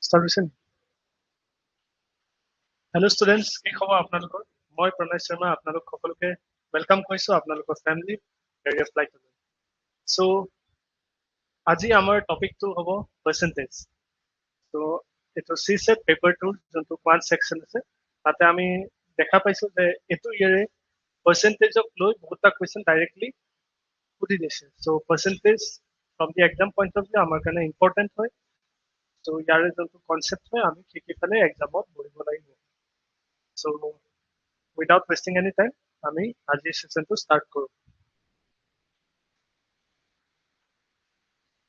Starvation. Hello students, কি খবৰ আপোনালোকৰ? মই প্ৰণয় শৰ্মা আপোনালোক সকলোকে ওয়েলকাম কৰিছো আপোনালোকৰ ফ্যামিলি Careerflite। সো আজি আমাৰ টপিকটো হ'ব পাৰ্সেন্টেজ। সো এটো CSAT পেপাৰ 2 যোনটো কোৱান্ট সেকশন আছে তাতে আমি দেখা পাইছো যে এটো ইয়াৰে পাৰ্সেন্টেজক লৈ বহুতটা কোৱেশ্চন ডাইৰেক্টলি সুধি দিছে। So percentage from the exam point of view আমাৰ কাৰণে ইম্পৰ্টেন্ট হয়। সো ইয়াৰে যোনটো কনসেপ্ট হয় আমি কিফালে এক্সামত পঢ়িব লাগিব। So without wasting any time, আমি আজিৰ সেশনটো স্টাৰ্ট কৰো।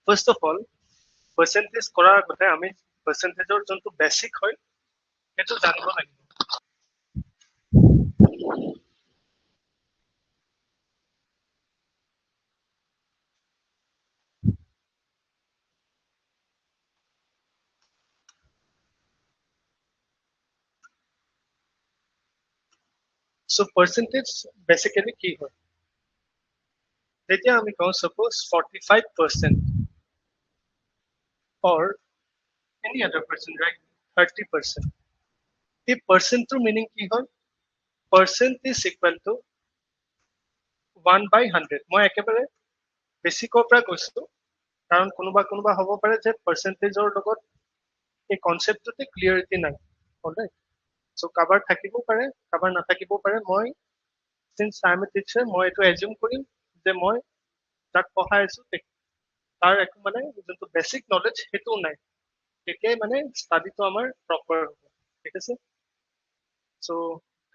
First of all, percentage কৰাৰ আগতে আমি percentageৰ যোনটো বেসিক হয় সেইটো জানিব লাগিব। So percentage basically কি হয়? যেতিয়া আমি কওঁ suppose 45% or any other percent, right? 30%. এই percentটোৰ meaning কি হয়? Percent is equal to 1/100. মই একেবাৰে বেসিকৰ পৰা কৈছো কাৰণ কোনোবা হ'ব পাৰে যে পাৰ্সেন্টেজৰ লগত এই কনসেপ্টটোতে ক্লিয়াৰিটি নাই। অলৰাইট, সো কাবাৰ থাকিব পাৰে কাবাৰ নাথাকিব পাৰে। মই since I am a teacher মই এটো এজিউম কৰিম যে মই যাক পঢ়াই আছো তাৰ একো মানে যোনটো বেসিক নলেজ হেতু নাই, তেতিয়াই মানে ষ্টাডিটো আমাৰ প্ৰপাৰ হ'ব। ঠিক আছে, সো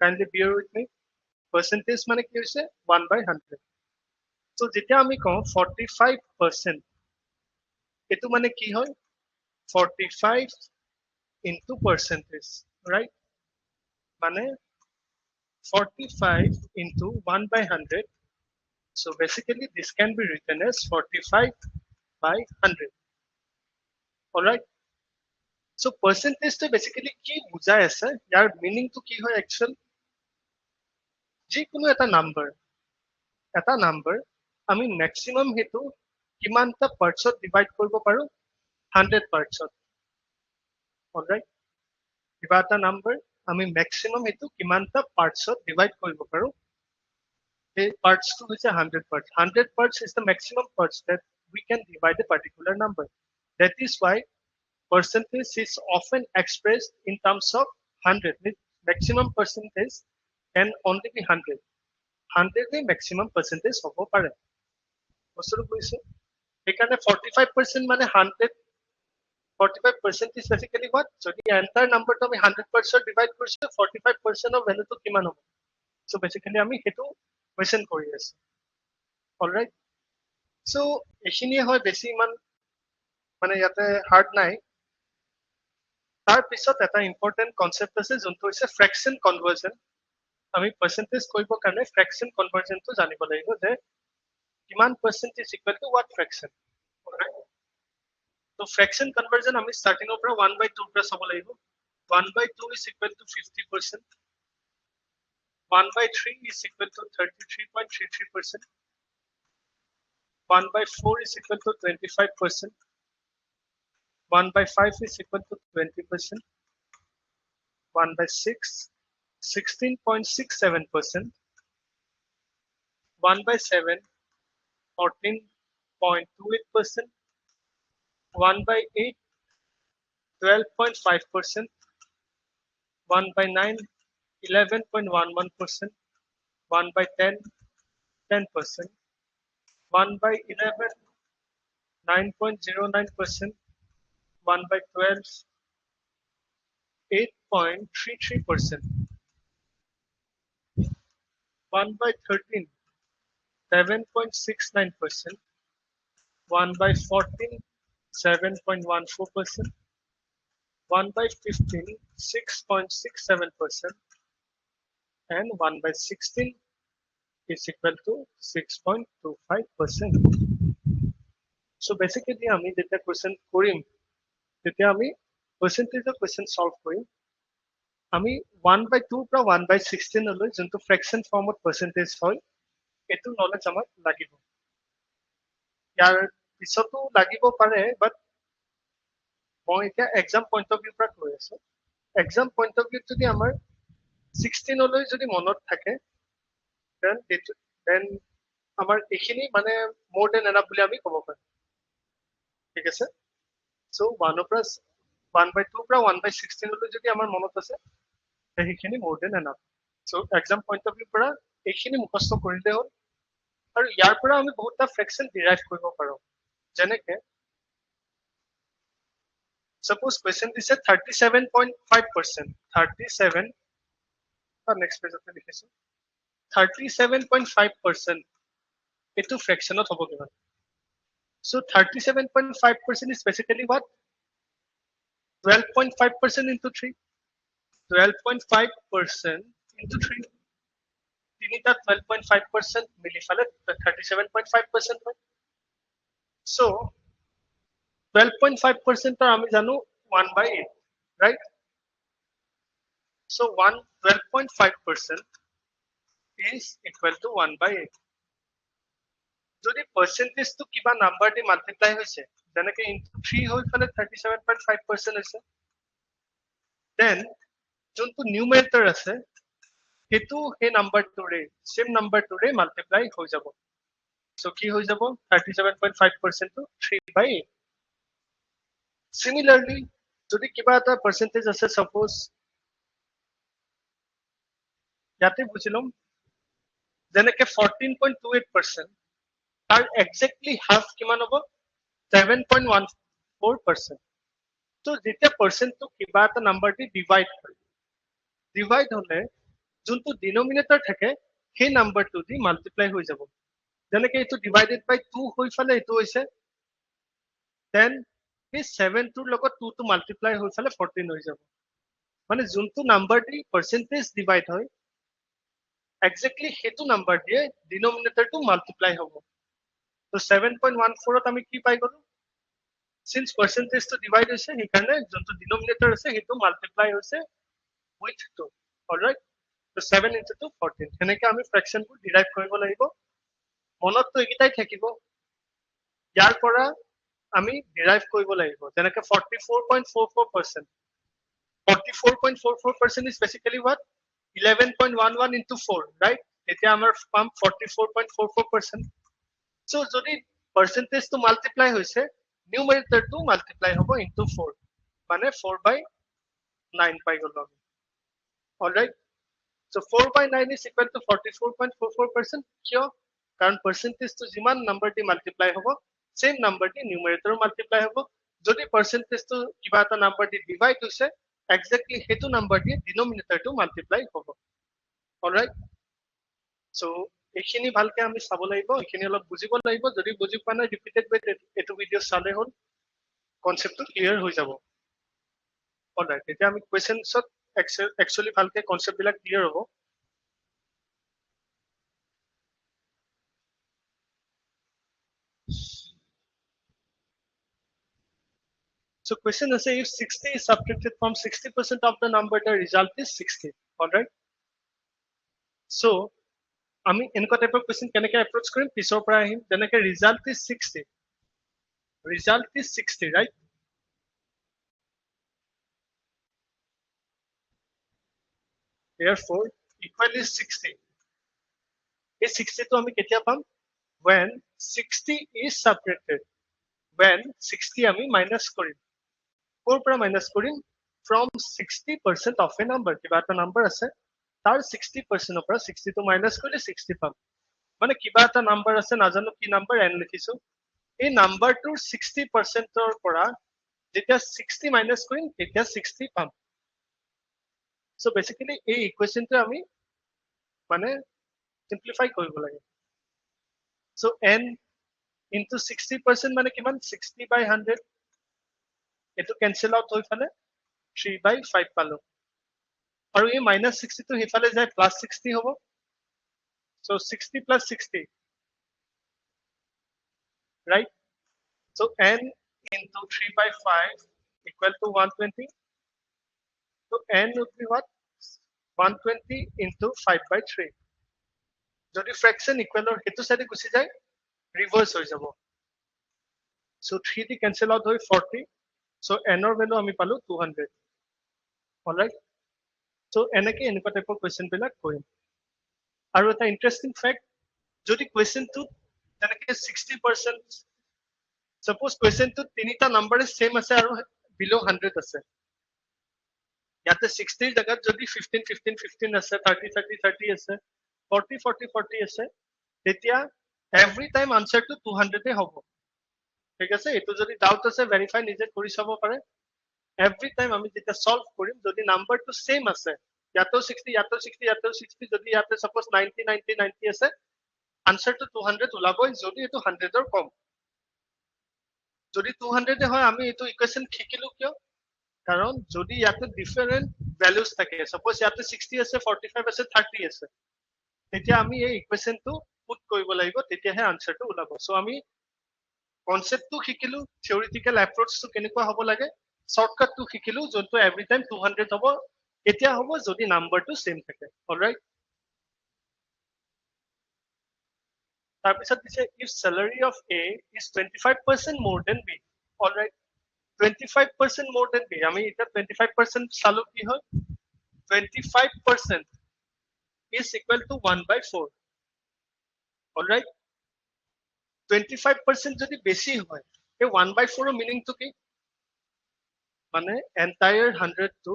কাইন্ডলি বিয়াৰ উইথ মি। পার্সেন্টেজ মানে কি হৈছে 1/100। সো যেতিয়া আমি কওঁ 45%, এটো মানে কি হয় 45 into percentage, right? মানে 45 into 1/100. So basically this can be written as 45/100. Alright. So percentage to basically কি বুজাই আছে, ইয়াৰ meaning to কি হয় actual? যিকোনো এটা নাম্বাৰ আমি maximum হেতু কিমানটা পাৰ্টছত ডিভাইড কৰিব পাৰো? 100 পাৰ্টছত। Alright. কিবা এটা নাম্বাৰ আমি maximum হেতু কিমানটা পাৰ্টছত ডিভাইড কৰিব পাৰো? The parts to which are 100 parts. 100 parts is the maximum parts that we can divide a particular number. That is why percentage is often expressed in terms of 100. The maximum percentage can only be 100. 100 the maximum percentage of a parent. Because 45% money 100. 45% is basically what? So the entire number to be 100% divide 45% of value to kimano. So basically আমি হেতু question কৰি আছো। Alright, so এইখিনিয়ে হয়, বেছি ইমান মানে ইয়াতে হাৰ্ড নাই। তাৰ পিছত এটা ইম্পৰ্টেন্ট কনসেপ্ট আছে যোনটো হৈছে ফ্ৰেকশন কনভাৰ্জন। আমি পাৰ্সেন্টেজ কৰিব কাৰণে ফ্ৰেকশন কনভাৰ্জনটো জানিব লাগিব যে কিমান percent is equal to what fraction. Alright, তো ফ্ৰেকশন কনভাৰ্জন আমি ষ্টাৰ্টিংৰ পৰা 1/2 পৰা চাব লাগিব। 1/2 is equal to 50%. 1/3 is equal to 33.33%. 1/4 is equal to 25%. 1/5 is equal to 20%. 1/6, 16.67%. 1/7, 14.28%. 1/8, 12.5%. 1/9, 11.11%. 1/10, 10%. 1/11, 9.09%. 1/12, 8.33%. 1/13, 7.69%. 1/14, 7.14%. 1/15, 6.67%. And 1/16 is equal to 6.25%. So basically আমি যেতিয়া কোয়েশ্চন কৰিম তেতিয়া আমি পাৰ্সেন্টেজৰ কোয়েশ্চন সলভ কৰিম। আমি 1/2 পৰা 1/16 লৈ যোনটো ফ্ৰেকশন ফৰ্মত পাৰ্সেন্টেজ হয় এটো নলেজ আমাক লাগিব। ইয়াৰ পিছতো লাগিব পাৰে, বাট মই এতিয়া এক্সাম পইণ্ট অফ ভিউৰ পৰা কৈ আছো এক্সাম পইণ্ট অফ ভিউত যদি আমাৰ 16 লৈ যদি মনত থাকে দেন আমাৰ এইখিনি মানে মোৰ দেন এনাফ বুলি আমি ক'ব পাৰিম ঠিক আছে সো 1 প্লাস 1/2 পৰা 1/16 লৈ যদি আমাৰ মনত আছে সেইখিনি মোৰ then enough so exam point of ভিউৰ পৰা এইখিনি মুখস্থ কৰিলে হ'ল আৰু ইয়াৰ পৰা আমি বহুতটা ফ্ৰেকশন ডিৰাইভ কৰিব পাৰো যেনেকে suppose question দিছে 37.5% 37 next page তে লিখিছো 37.5% এটো ফ্ৰেকশনত হ'ব কিমান so 37.5% is basically what 12.5% into 3 12.5% into 3 তিনিটা 12.5% মিলি ফালে 37.5% হয় so 12.5% আমি জানো 1/8 right so 12.5% is equal to 1/8 যদি পার্সেন্টেজ তো কিবা নাম্বার দি মাল্টিপ্লাই হৈছে যেনেকে ইনটু 3 হৈ ফালে 37.5% হৈছে দেন যোনটো নিউমাৰেটৰ আছে হেতু হে নাম্বাৰটোৰে সেম নাম্বাৰটোৰে মাল্টিপ্লাই হৈ যাব সো কি হৈ যাব 37.5% to 3/8 similarly যদি কিবা এটা পার্সেন্টেজ আছে সাপোজ ইয়াতে বুঝিলম যেনেকে 14.28% তার এক্স্যাক্টলি হাফ কিমান হ'ব 7.14% তো যেতিয়া পার্সেন্ট তো কিবা এটা নাম্বার দি ডিভাইড হলে যোনটো ডিনোমিনেটর থাকে সেই নাম্বারটো দি মাল্টিপ্লাই হৈ যাব যেনেকে এটো ডিভাইডেড বাই 2 হৈ ফালে এটো হৈছে দেন এই 7 টোৰ লগত 2 টো মাল্টিপ্লাই হৈ ফালে 14 হৈ যাব মানে যোনটো নাম্বার দি পার্সেন্টেজ ডিভাইড হয় এক্স্যাক্টলি হেতু নাম্বার দিয়ে ডিনোমিনেটরটো মাল্টিপ্লাই হ'ব তো 7.14 ত আমি কি পাই গলো since percentage to divide হৈছে সেইকাৰণে যোনটো ডিনোমিনেটৰ আছে হেতু মাল্টিপ্লাই হৈছে with 2 অলৰাইট তো 7 into 2 14 হেনেকে আমি ফ্ৰেকশন বোৰ ডিৰাইভ কৰিব লাগিব মনত তো একিটাই থাকিব ইয়াৰ পৰা আমি ডিৰাইভ কৰিব লাগিব যেনেকে 44.44% 44.44% is basically what 11.11 into 4 right এতিয়া আমাৰ পাম 44.44% so যদি percentage to multiply হৈছে numerator to multiply hobo into 4 মানে 4/9 পাই গলো all right so 4/9 is equal to 44.44% কিয় কারণ percentage to যিমান number দি multiply hobo same number di numerator multiply hobo যদি percentage to কিবা এটা number di divide হৈছে exactly হেতু number di denominator to multiply hobo all right so এইখিনি ভালকে আমি চাব লাগিব এইখিনি অলপ বুজিব লাগিব যদি বুজি পোৱা নাই ৰিপিটেড বাই এটো ভিডিও চালে হ'ল কনসেপ্টটো ক্লিয়াৰ হৈ যাব অলৰাইট এতিয়া আমি কোৱেশ্চনছত একচুয়ালি ভালকে কনসেপ্ট বিলাক ক্লিয়াৰ হ'ব so question is if 60 is subtracted from 60% of the number the result is 60 all right so আমি এনেকুৱা টাইপৰ কোৱেশ্চন কেনেকৈ এপ্ৰোচ কৰিম পিছৰ পৰা আহিম যেনেকৈ result is 60 right therefore equal is 60 এই 60 টো আমি কেতিয়া পাম when 60 is subtracted when 60 আমি মাইনাস কৰিম কোৰ পৰা মাইনাস কৰিম from 60% of a number কিবা এটা নাম্বাৰ আছে তাৰ 60% পৰা 60 টো মাইনাস কৰিলে 60 পাম মানে কিবা এটা নাম্বাৰ আছে নাজানো কি নাম্বাৰ n লিখিছো এই নাম্বাৰটোৰ 60% পৰা যেতিয়া 60 মাইনাস কৰিম তেতিয়া 60 পাম সো বেসিক্যালি এই ইকুয়েশনটো আমি মানে সিম্পলিফাই কৰিব লাগে সো n into 60% মানে কিমান 60/100 এটো ক্যান্সেল আউট হৈ ফালে 3/5 পালো আৰু এই -60 টো হেফালে যায় +60 হ'ব so 60 plus 60 right so n into 3/5 equal to 120 so n would be what 120 into 5/3 যদি ফ্র্যাকশন ইকুয়ালৰ হেতু সাইডে গুছি যায় ৰিভাৰ্স হৈ যাব so 3 দি ক্যান্সেল আউট হৈ 40 So n or value আমি পালো 200. All right. So এনেকে এনেকুৱা টাইপৰ কুৱেশ্যন বিলাক কৰিম আৰু এটা ইন্টাৰেষ্টিং ফেক্ট যদি কুৱেশ্যনটো তেনেকে 60% suppose কুৱেশ্যনটো তিনিটা নাম্বাৰে সেম আছে আৰু বিলো 100 আছে ইয়াতে 60 ৰ জাগাত যদি 15 15 15 আছে 30 30 30 আছে 40 40 40 আছে তেতিয়া এভৰি টাইম আনসাৰটো 200 এ হ'ব ঠিক আছে এটো যদি ডাউট আছে ভেৰিফাই নিজে কৰি চাব পাৰে এভৰি টাইম আমি যেতিয়া সলভ কৰিম যদি নাম্বাৰটো সেম আছে ইয়াতো 60 ইয়াতো 60 ইয়াতো 60 যদি ইয়াতে সাপোজ 90 90 90 আছে আনসাৰটো 200 ওলাবই যদি এটো 100 ৰ কম যদি 200 হয় আমি এটো ইকুৱেশ্যন শিকিলো কিয় কাৰণ যদি ইয়াতে ডিফাৰেন্ট ভ্যালুজ থাকে সাপোজ ইয়াতে 60 আছে 45 আছে 30 আছে তেতিয়া আমি এই ইকুৱেশ্যনটো পুট কৰিব লাগিব তেতিয়াহে আনসাৰটো ওলাব সো আমি কনসেপ্টটো শিকিলো থিওৰিটিক্যাল এপ্ৰোচটো কেনেকুৱা হ'ব লাগে শৰ্টকাটটো শিকিলো যোনটো এভৰি টাইম 200 হ'ব এতিয়া হ'ব যদি নাম্বাৰটো সেম থাকে অলৰাইট তাৰপিছত দিছে if salary of A is 25% more than B alright 25% more than B আমি এটা 25% চালু কি হয় 25% is equal to 1/4 অলৰাইট 25% যদি বেছি হয় এই 1/4 ৰ মিনিং তো কি মানে entire 100 to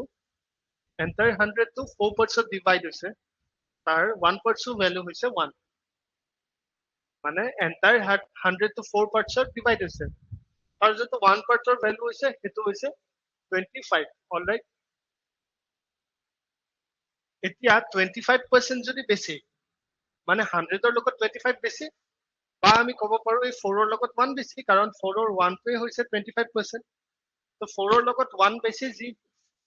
4 parts ডিভাইড হৈছে তাৰ 1 parts ভ্যালু হৈছে 1 মানে entire 100 to 4 parts ডিভাইড হৈছে আৰু যেটো 1 part ভ্যালু হৈছে হেতু হৈছে 25 অলৰাইট এতিয়া 25% যদি বেছি মানে 100 ৰ লগত 25 বেছি বা আমি ক'ব পাৰো এই 4 ৰ লগত 1 বেছি কাৰণ 4 ৰ 1 টোৱে হৈছে 25% তো 4 ৰ লগত 1 বেছি যি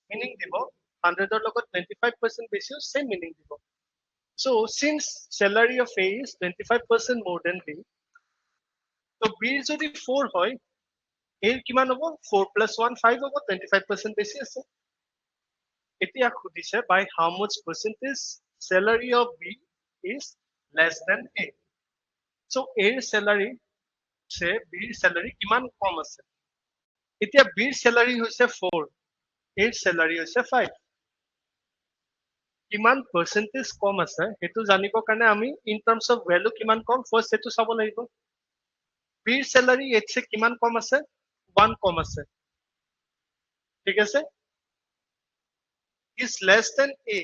মিনিং দিব 100 ৰ লগত 25% বেছি সেম মিনিং দিব so since salary of A is 25% more than B তো B ৰ যদি 4 হয় A কিমান হ'ব 4 + 1 5 হ'ব 25% বেছি আছে এতিয়া খুদিছে by how much percentage salary of B is less than A so A ৰ salary से B ৰ salary কিমান কম আছে এতিয়া B ৰ salary হৈছে 4 A ৰ salary হৈছে 5 কিমান পাৰ্সেন্টেজ কম আছে হেতু জানিব কাৰণে আমি ইন টাৰ্মস অফ ভ্যালু কিমান কম ফাৰ্স্ট হেতু চাব লাগিব B ৰ salary এতছে কিমান কম আছে 1 কম আছে ঠিক আছে is less than A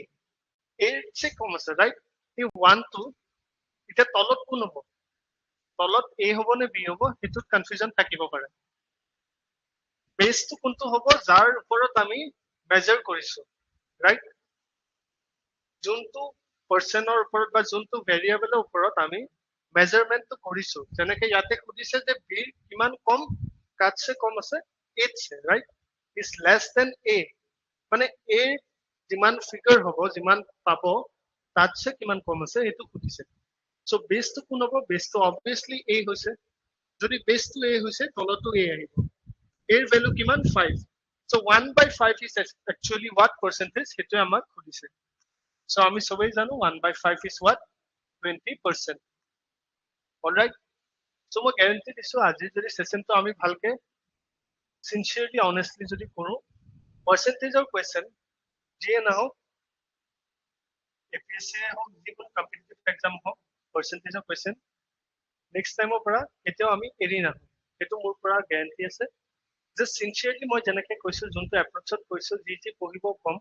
এতছে কম আছে রাইট এই 1 টো এটা তলত কোন হ'ব তলত A হ'ব নে B হ'ব হেতু কনফিউজন থাকিব পাৰে বেসটো কোনটো হ'ব যাৰ ওপৰত আমি মেজাৰ কৰিছো ৰাইট যোনটো পাৰ্সনৰ ওপৰত বা যোনটো ভেৰিয়েবলৰ ওপৰত আমি মেজাৰমেন্টটো কৰিছো যেনেকৈ ইয়াতে খুদিছে যে B কিমান কম কাটছে কম আছে 8 ছে right is less than A মানে A যিমান ফিগার হ'ব যিমান পাব তাতছে কিমান কম আছে এটো খুদিছে সো বেসটো কোন হ'ব বেসটো obviously A হৈছে যদি বেসটো A হৈছে তলটো A আহিব A ৰ ভ্যালু কিমান 5 so 1/5 is actually what percentage হেতু আমাক খুদিছে so আমি সবাই জানো 1/5 is what 20% alright so মই গ্যারান্টি দিছো আজি যদি সেশনটো আমি ভালকে sincerely honestly যদি কৰো percentage of question যিয়ে না হোক APSC হোক যিকোনো কম্পিটিটিভ এক্সাম হোক percentage of question next time পৰা এতিয়াও আমি এৰি না এটো মোৰ পৰা গ্যাৰান্টি আছে যে sincerely মই যেনেকে কৈছো যোনটো এপ্ৰোচত কৈছো যি পঢ়িব কম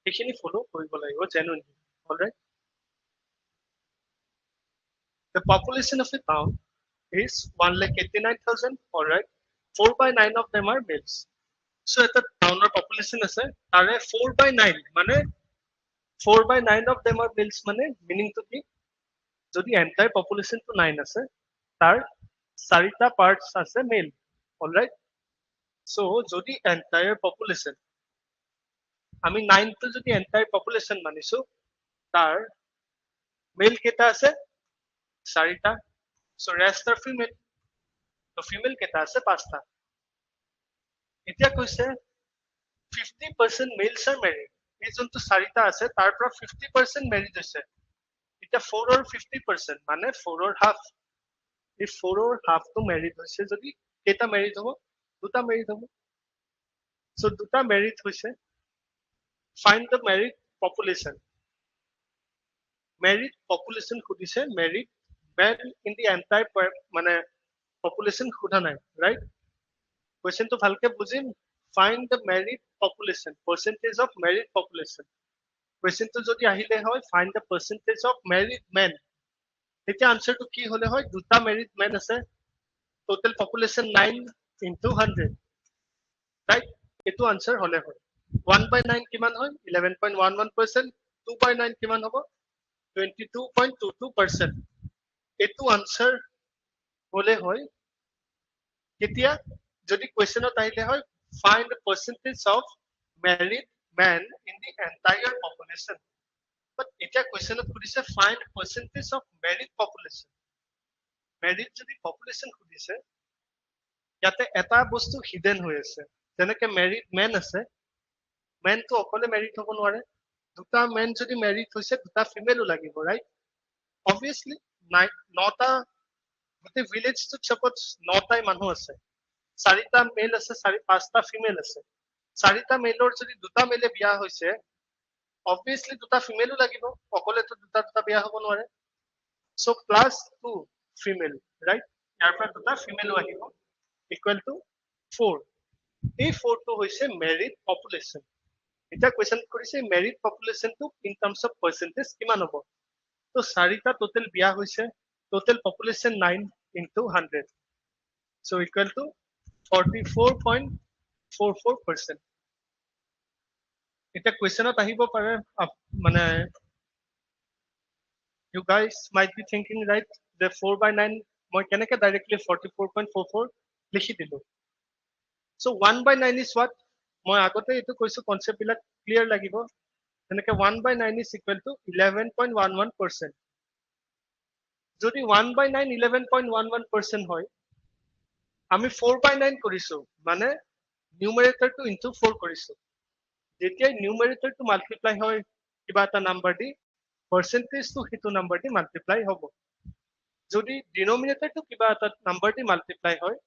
এখিনি ফলো কৰিব লাগিব genuinely alright the population of a town is 1,89,000 alright 4/9 of them are males so এটা টাউনৰ population আছে তাৰে 4/9 মানে 4/9 of them are males মানে meaning to কি যদি entire population to 9 আছে তাৰ 4টা parts আছে male alright so যদি entire population আমি 9 to যদি entire population মানিছো তাৰ male কেটা আছে 4টা so rest are female তো female কেটা আছে 5টা এতিয়া কৈছে 50% males are married এই যোনটো 4টা আছে তাৰ পৰা 50% married হৈছে এটা 4 or 50% মানে 4 or half এই 4 or half to married হৈছে যদি কেটা married হ'ব দুটা married হ'ব So দুটা merit হৈছে find the merit population. Merit population খুদিছে merit men in the entire মানে population খুদা নাই, right? Question to ভালকে বুজিম, find the merit population, percentage of merit population. Question to যদি আহিলে হয় find the percentage of merit men. এতিয়া answer to কি হলে হয় দুটা merit men আছে, total population 9 into 100, right? এটো answer হলে হয় 1/9 কিমান হয় 11.11%, 2/9 কিমান হ'ব 22.22%. এটো answer হলে হয় কেতিয়া যদি কোয়েশ্চনত আহিলে হয় find the percentage of married men in the entire population. But এতিয়া কোয়েশ্চনত খুদিছে find percentage of married population. Married যদি population খুদিছে ইয়াতে এটা বস্তু হিডেন হৈ আছে, যেনেকে married men আছে, men তো অকলে married হ'ব নোৱাৰে, দুটা men যদি married হৈছে দুটা ফিমেলও লাগিব, right? Obviously নটা গোটেই ভিলেজটোত suppose নটাই মানুহ আছে, চাৰিটা মেল আছে, পাঁচটা ফিমেল আছে, চাৰিটা মেলৰ যদি দুটা মেলে বিয়া হৈছে obviously দুটা ফিমেলও লাগিব, অকলেতো দুটা দুটা বিয়া হ'ব নোৱাৰে. So plus 2 female, right? ইয়াৰ পৰা দুটা ফিমেলও আহিব equal to 4. এই 4 টো হৈছে married population. এটা কোয়েশ্চন কৰিছে married population টো in terms of percentage কিমান হ'ব, তো চাৰিটা টোটাল বিয়া হৈছে, total population 9 into 100, so equal to 44.44%. এটা কোয়েশ্চনত আহিব পাৰে মানে you guys might be thinking, right, the 4/9 মই কেনেকে directly 44.44 লিখি দিলো. So 1/9 is what, মই আগতে এটো কৈছো কনসেপ্ট বিলাক ক্লিয়াৰ লাগিব, তেনেকে 1/9 is equal to 11.11%. যদি 1/9 11.11% হয়, আমি 4/9 কৰিছো মানে numerator to into 4 কৰিছো, যেতিয়া numerator to multiply হয় কিবা এটা নাম্বার দি, percentage to হিটো নাম্বার দি multiply হ'ব. যদি denominator to কিবা এটা নাম্বার দি multiply হয়,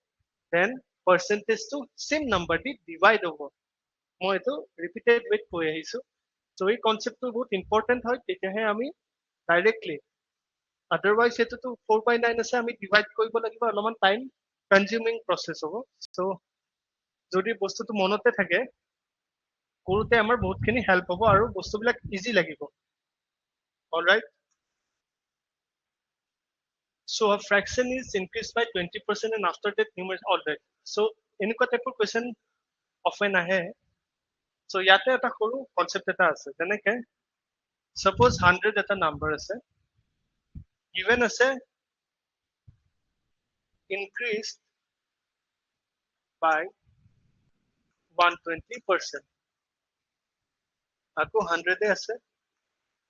then percentage to same number দি divide হ'ব. মই এটো repeated way কৈ আহিছো, so এই concept টো বহুত important হয়, তেতিয়াহে আমি directly, otherwise এটো তো 4/9 আছে আমি divide কৰিব লাগিব, অলপমান time consuming process হ'ব. so যদি বস্তুটো মনতে থাকে কৰোতে আমাৰ বহুতখিনি হেল্প হ'ব আৰু বস্তুবিলাক ইজি লাগিব. all right, so a fraction is increased by 20% and after that numerator, all right. so এনেকুৱা টাইপৰ কোৱেশ্চন often আহে. so ইয়াতে এটা সৰু কনসেপ্ট এটা আছে, যেনেকে suppose 100 এটা নাম্বার আছে, given আছে increased by 120%, আকৌ 100 আছে,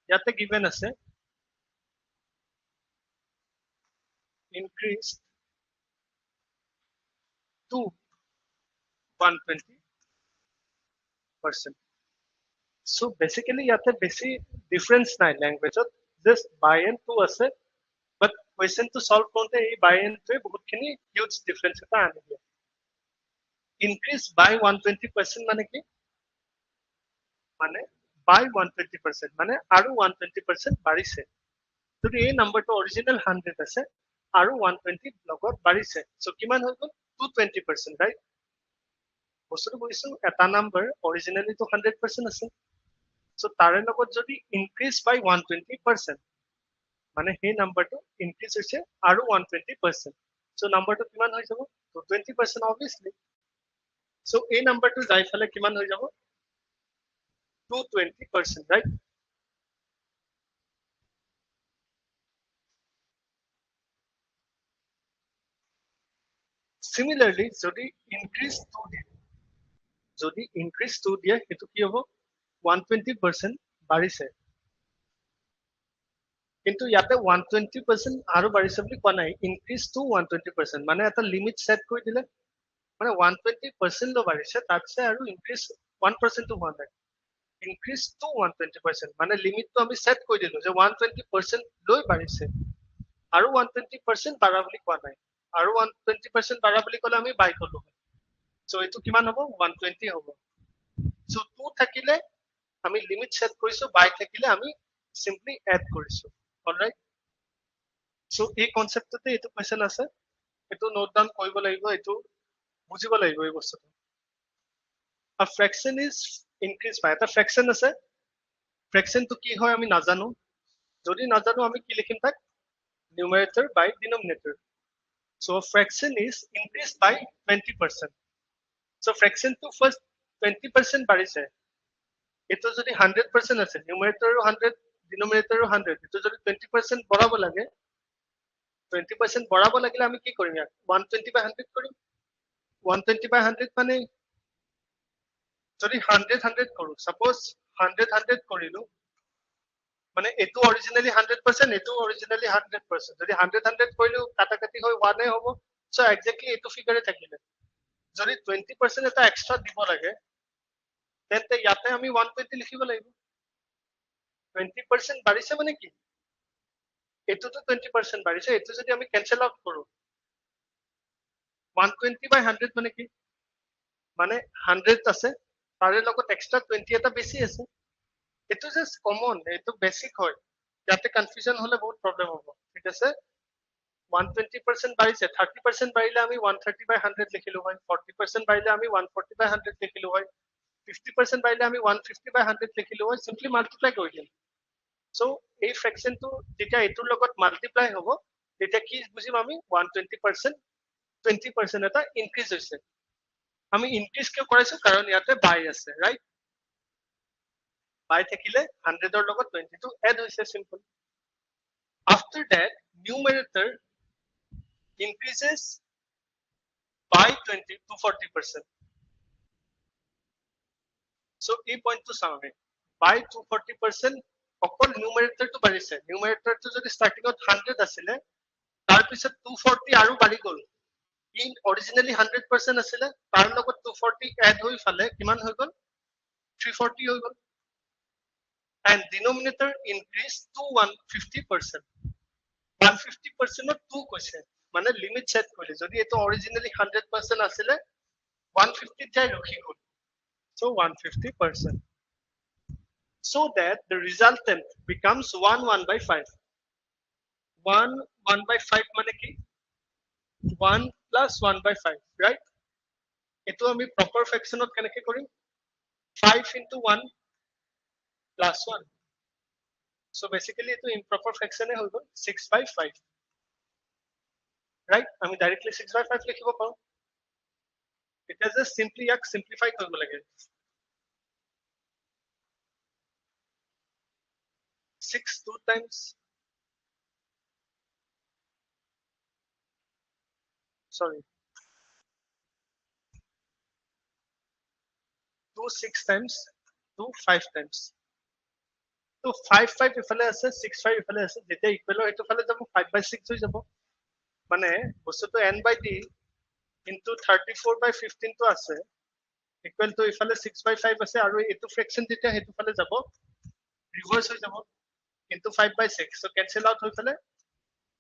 ইয়াতে given আছে increased to 120%. so basically ইয়াতে বেছি difference নাই language, just by and to আছে, but question to solve কৰোতে এই by and to বহুতখিনি huge difference এটা আনি দিয়ে. increase by 120% মানে কি, মানে by 120% মানে আৰু 120% বাঢ়িছে, যদি এই নাম্বাৰটো অৰিজিনাল 100 আছে আৰু 120 লগত বাঢ়িছে, so কিমান হৈ গ'ল 220%, right? বস্তুটো বুজিছো, এটা নাম্বাৰ অৰিজিনালি তো 100% আছে, so তাৰে লগত যদি increase by 120% মানে সেই নাম্বাৰটো increase হৈছে আৰু 120%, so নাম্বাৰটো কিমান হৈ যাব 220% obviously. so এই নাম্বাৰটো যাই ফালে কিমান হৈ যাব 220%, right? similarly যদি increase 2 দিয়ে, যদি increase 2 দিয়ে সেইটো কি হ'ব 120% বাঢ়িছে, কিন্তু ইয়াতে 120% আৰু বাঢ়িছে বুলি কোৱা নাই, increase to 120% মানে এটা লিমিট সেট কৰি দিলে, মানে 120% লো বাঢ়িছে, তাতছে আৰু increase 1% to হোৱা নাই, increase to 120% মানে লিমিটটো আমি সেট কৰি দিলো যে 120% লৈ বাঢ়িছে, আৰু 120% বাঢ়া বুলি কোৱা নাই, আৰু 120% বাঢ়া বুলি ক'লে আমি বাই ক'লো, so এইটো কিমান হ'ব 120 হ'ব. So 2 থাকিলে আমি লিমিট সেট কৰিছো, বাই থাকিলে আমি সিম্পলি এড কৰিছো। অলৰাইট, সো এই কনসেপ্টতে এটো কোৱেশ্চন আছে, এটো নোট ডাউন কৰিব লাগিব, এটো বুজিব লাগিব এই বস্তুটো। A fraction is increased by, এটা fraction আছে, fraction to কি হয় আমি নাজানো, যদি নাজানো আমি কি লিখিম তাক, numerator by denominator. So a fraction is increased by 20%. So fraction to first 20% বাঢ়িছে, এটো যদি 100% আছে, numerator 100 denominator 100, এটো যদি 20% বঢ়াব লাগে, 20% বঢ়াব লাগিলে আমি কি কৰিম, ইয়াক 120 by 100 কৰিম। 120 by 100 মানে যদি 100 কৰো, সাপোজ 100 কৰিলো, মানে এটো অৰিজিনালি 100%, এটো অৰিজিনালি 100%, যদি 100 কৰিলো কাটাকাটি হৈ 1 হ'ব। সো এক্স্যাক্টলি এটো ফিগাৰে থাকিলে, যদি 20% এটা এক্সট্ৰা দিব লাগে, তেন্তে ইয়াতে আমি 120 লিখিব লাগিব। 20% বাঢ়িছে মানে কি, এটোতো 20% বাঢ়িছে, এটো যদি আমি ক্যান্সেল আউট কৰো, 120 by 100 মানে কি, মানে 100 আছে, তাৰে লগত এক্সট্ৰা 20 এটা বেছি আছে। এটো জাস্ট কমন, এটো বেসিক হয়, যাতে কনফিউজন হলে বহুত প্রবলেম হ'ব। ঠিক আছে, 120% বাঢ়িছে, 30% বাঢ়িলে আমি 130 by 100 লিখিলো হয়, 40% বাঢ়িলে আমি 140 by 100 লিখিলো হয়, 50% বাঢ়িলে আমি 150 by 100 লিখিলো হয়, সিম্পলি মাল্টিপ্লাই কৰি দিম। সো এই ফ্ৰেকশনটো যেতিয়া এটোৰ লগত মাল্টিপ্লাই হ'ব, তেতিয়া কি বুজিম আমি, 120% 20% এটা ইনক্ৰিজ হৈছে। আমি ইনক্ৰিজ কিয় কৰাইছো, কাৰণ ইয়াতে বাই আছে, ৰাইট, বাই থাকিলে 100 ৰ লগত 20 টো এড হৈছে, simple. After that, numerator increases by 20 to 40%. So এই পইণ্টটো চাওঁ আমি, by 240% অকল numerator টো বাঢ়িছে, numerator টো যদি স্টাৰ্টিংত 100 আছিলে, তাৰ পিছত 240 আৰু বাঢ়ি গ'ল, ইন অৰিজিনালি 100% আছিলে, তাৰ লগত 240 এড হৈ ফালে কিমান হৈ গ'ল, 340 হৈ গ'ল। And denominator increased to 150%. 150% of 2 কৈছে, মানে লিমিট সেট কৰিলে, যদি এটো অৰিজিনালি 100% আছিলে, 150 যাই ৰখি গ'ল। So 150%. So that the resultant becomes 1 by 5. 1 by 5 মানে কি, 1 plus 1 by 5, right? এটো আমি proper fractionত কেনেকে কৰিম, 5 into 1 plus 1. So basically এটো improper fraction হৈ গ'ল, 6 by 5. Right? আমি directly 6 by 5 লিখিব পাৰো। এতিয়া just simply ইয়াক simplify কৰিব লাগে। 6 2 times, sorry, 2 6 times, 2 5 times. তো 5 5 ইফালে আছে, 6 5 ইফালে আছে, যেতিয়া ইকুৱেল হয় এটো ফালে যাব, 5 by 6 হৈ যাব। মানে বস্তুটো n by d into 34 by 15 টো আছে, ইকুৱেল টু ইফালে 6 by 5 আছে, আৰু এটো ফ্ৰেকশন যেতিয়া হেতু ফালে যাব, ৰিভাৰ্স হৈ যাব, into 5 by 6, so cancel out হৈ ফালে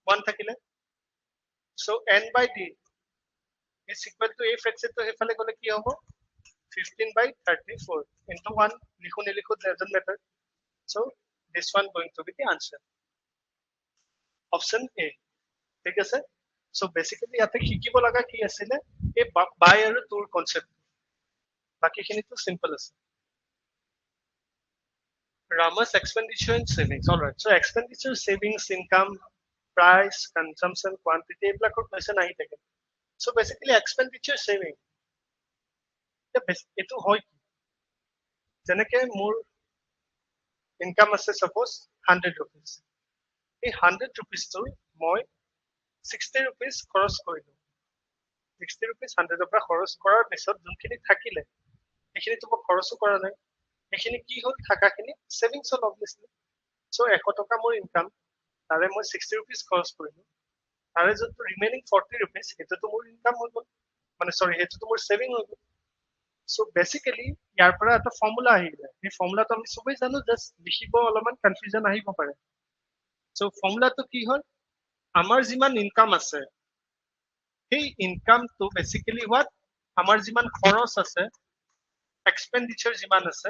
1 থাকিলে। So n by d is equal to a fraction to হেফালে গলে কি হ'ব, 15 by 34 into 1, লিখো নিলিখো doesn't matter. So this one going to be the answer, option A. ঠিক আছে, so basically ইয়াতে শিকিব লগা কি আছিলে, এই বাই আৰু টুৰ কনসেপ্ট, বাকিখিনি তো সিম্পল আছে। Rama's expenditure and savings. All right. So expenditure, savings, income, price, consumption, quantity, এইবিলাকৰ question আহি থাকে। So basically expenditure, saving, এটো হয় কি, যেনেকে মোৰ ইনকাম আছে suppose 100 rupees, এই 100 rupees টো মই 60 rupees খৰচ কৰিলো, 60 rupees 100 পৰা খৰচ কৰাৰ পিছত যোনখিনি থাকিলে, সেইখিনি তো মই খৰচো কৰা নাই, সেইখিনি কি হল, থাকাখিনি সেভিংস হল অবভিয়াসলি। সো 100 টকা মোৰ ইনকাম, তাৰে মই 60 rupees খৰচ কৰিলো, তাৰে যোনটো ৰিমেইনিং 40 rupees সেইটো মোৰ ইনকাম হৈ গ'ল, মানে সৰি সেইটো মোৰ সেভিং হৈ গ'ল। সো বেসিক্যালি ইয়াৰ পৰা এটা ফৰ্মুলা আহিলে, এই ফৰ্মুলাটো আমি সবেই জানো, জাস্ট লিখিব অলপমান কনফিউজন আহিব পাৰে। সো ফৰ্মুলাটো কি হ'ল, আমাৰ যিমান ইনকাম আছে, সেই ইনকামটো বেসিক্যালি হোৱাত আমাৰ যিমান খৰচ আছে এক্সপেন্ডিচাৰ যিমান আছে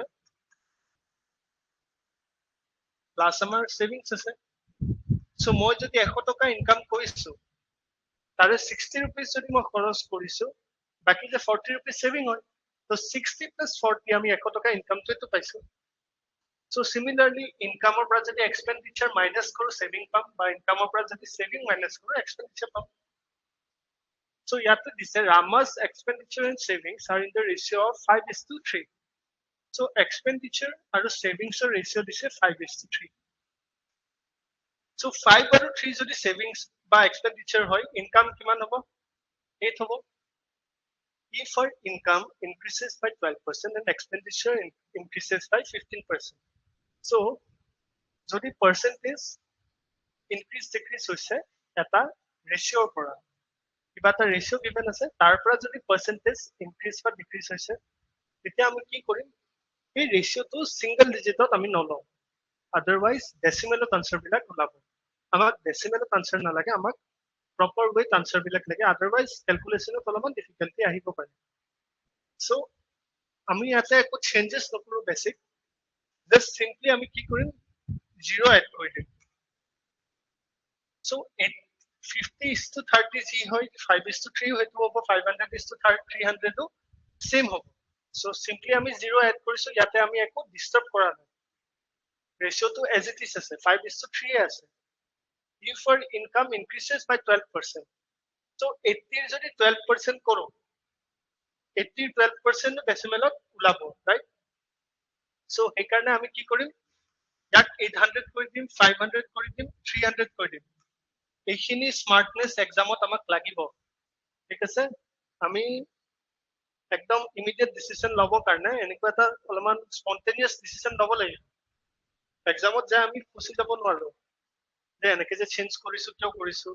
প্লাস আমাৰ সেভিংস আছে সো মই যদি 100 টকা ইনকাম কৰিছো তাৰে 60 rupees যদি মই খৰচ কৰিছো বাকি যে 40 rupees সেভিং হয় তো 60 plus 40 আমি 100 টকা ইনকামটো তো পাইছো সো সিমিলারলি ইনকামৰ পৰা যদি এক্সপেন্ডিচাৰ মাইনাস কৰো সেভিং পাম বা ইনকামৰ পৰা যদি সেভিং মাইনাস কৰো এক্সপেন্ডিচাৰ পাম সো ইয়াতে দিছে Rama's expenditure and savings are in the ratio of 5:3 so expenditure আৰু savings ৰ ratio দিছে 5:3 so 5 আৰু 3 যদি savings বা expenditure হয় ইনকাম কিমান হ'ব 8 হ'ব if our income increases by 12% and expenditure increases by 15% so যদি percentage increase decrease হৈছে এটা ratio পৰা কিবা এটা ratio given আছে তাৰ পৰা যদি percentage increase বা decrease হৈছে তেতিয়া আমি কি কৰিম এই ৰেশিওটো সিঙ্গল ডিজিটত আমি নলওঁ আদারওয়াইজ ডেসিমেলত আনসার বিলাক ওলাব আমাক ডেসিমেলত আনসার নালাগে আমাক প্রপার ওয়েত আনসার বিলাক লাগে আদারওয়াইজ ক্যালকুলেশনত অলপমান ডিফিকাল্টি আহিব পাৰে সো আমি ইয়াতে একো চেঞ্জেস নকৰো বেসিক জাস্ট সিম্পলি আমি কি কৰিম 0 এড কৰি দিম সো 50:30 যি হয় 5:3 হয়তো হ'ব 500:300 টো সেম হ'ব সো সিম্পলি আমি 0 এড কৰিছো ইয়াতে আমি একো ডিস্টাৰ্ব কৰা নাই ৰেশিওটো এজ ইট ইজ আছে 5:3 আছে if our income increases by 12% so 80 যদি 12% কৰো 80 12% ডেসিমেলত ওলাব ৰাইট সো এই কাৰণে আমি কি কৰিম ইয়াক 800 কৰি দিম 500 কৰি দিম 300 কৰি দিম এইখিনি স্মার্টনেস এক্সামত আমাক লাগিব ঠিক আছে আমি একদম ইমিডিয়েট ডিসিশন লব কাৰণে এনেকুৱা এটা অলপমান স্পন্টেনিয়াস ডিসিশন লব লাগিব এক্সামত যে আমি ফুসি যাব নোৱাৰো যে এনেকে যে চেঞ্জ কৰিছো কিয় কৰিছো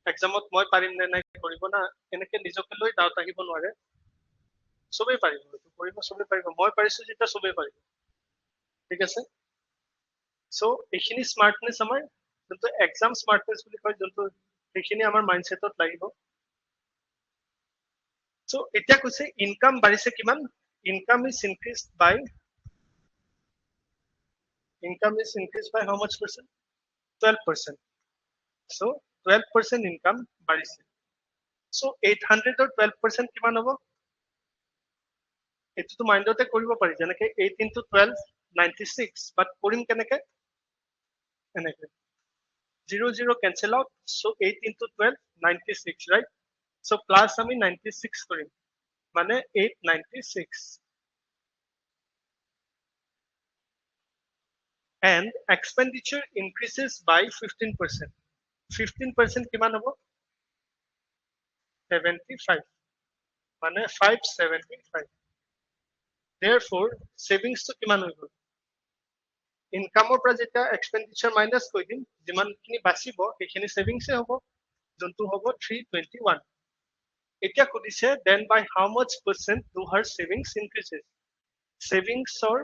এক্সামত মই পাৰিম নে নাই কৰিব না এনেকে নিজকে লৈ ডাউট আহিব নোৱাৰে সবেই পাৰিব কৰিব সবেই পাৰিব মই পাৰিছো যেটা সবেই পাৰিব ঠিক আছে সো এইখিনি স্মাৰ্টনেস আমাৰ যোনটো এক্সাম স্মাৰ্টনেস বুলি কয় যোনটো এইখিনি আমাৰ মাইন্ডসেটত লাগিব সো এতিয়া কৈছে ইনকাম বাঢ়িছে কিমান income is increased by how much percent 12% so 12% income বাঢ়িছে so 800 or 12% কিমান হ'ব এটো মাইন্ডতে কৰিব পাৰি যেনেকে 8 into 12 96 বাট কৰিম কেনেকে এনেকে 0 0 cancel out so 8 into 12 96 right so plus আমি 96 কৰিম মানে 896 and expenditure increases by 15% 15% কিমান হ'ব 75 মানে 575 therefore savings to কিমান হৈ গ'ল ইনকামৰ পৰা যেটা এক্সপেন্ডিচাৰ মাইনাস কৰি দিম যিমানখিনি বাচিব সেইখিনি সেভিংসে হ'ব যোনটো হ'ব 321 এতিয়া খুদিছে then by how much percent do her savings increases savings or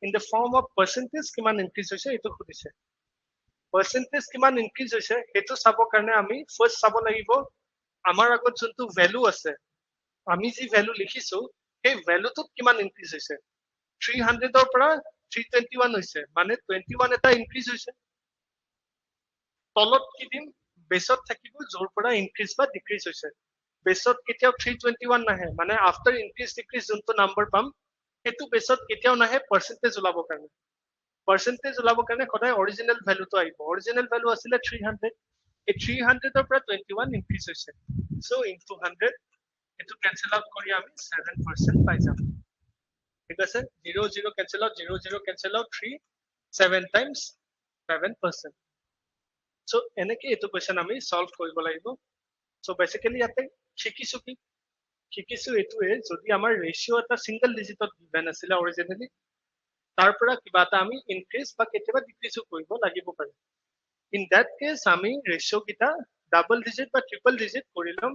in the form of percentage কিমান increase হৈছে এটো খুদিছে percentage কিমান increase হৈছে এটো চাবৰ কাৰণে আমি ফাৰ্স্ট চাব লাগিব আমাৰ আগত যোনটো ভ্যালু আছে আমি যি ভ্যালু লিখিছো সেই ভ্যালুটো কিমান increase হৈছে 300 ৰ পৰা 321 হৈছে মানে 21 এটা increase হৈছে তলত কি দিম বেছত থাকিব জোৰ পৰা increase বা decrease হৈছে বেছত কেতিয়াও 321 নাহে মানে after increase decrease যোনটো নাম্বাৰ পাম এটো বেছত কেতিয়াও নাহে পাৰ্সেন্টেজ ওলাব কাৰণে পাৰ্সেন্টেজ ওলাব কাৰণে সদায় অৰিজিনাল ভ্যালুটো আহিব অৰিজিনাল ভ্যালু আছিল 300 এই 300 ৰ পৰা 21 ইনক্ৰিজ হৈছে সো ইনটু 100 এটো ক্যান্সেল আউট কৰি আমি 7% পাই যাম ঠিক আছে 0 0 cancel out 0 0 cancel out 3 7 times 7% so এনেকে এটো কোৱেশ্চন আমি সলভ কৰিব লাগিব সো বেসিক্যালি ইয়াতে শিকিছো এটোৱে যদি আমাৰ ৰেশিও এটা সিঙ্গল ডিজিটত গিভেন আছিল অৰিজিনালি তাৰ পৰা কিবা এটা আমি ইনক্ৰিজ বা কেতিয়াবা ডিক্ৰিজ কৰিব লাগিব পাৰে ইন দ্যাট কেস আমি ৰেশিও কিটা ডাবল ডিজিট বা ট্ৰিপল ডিজিট কৰিলম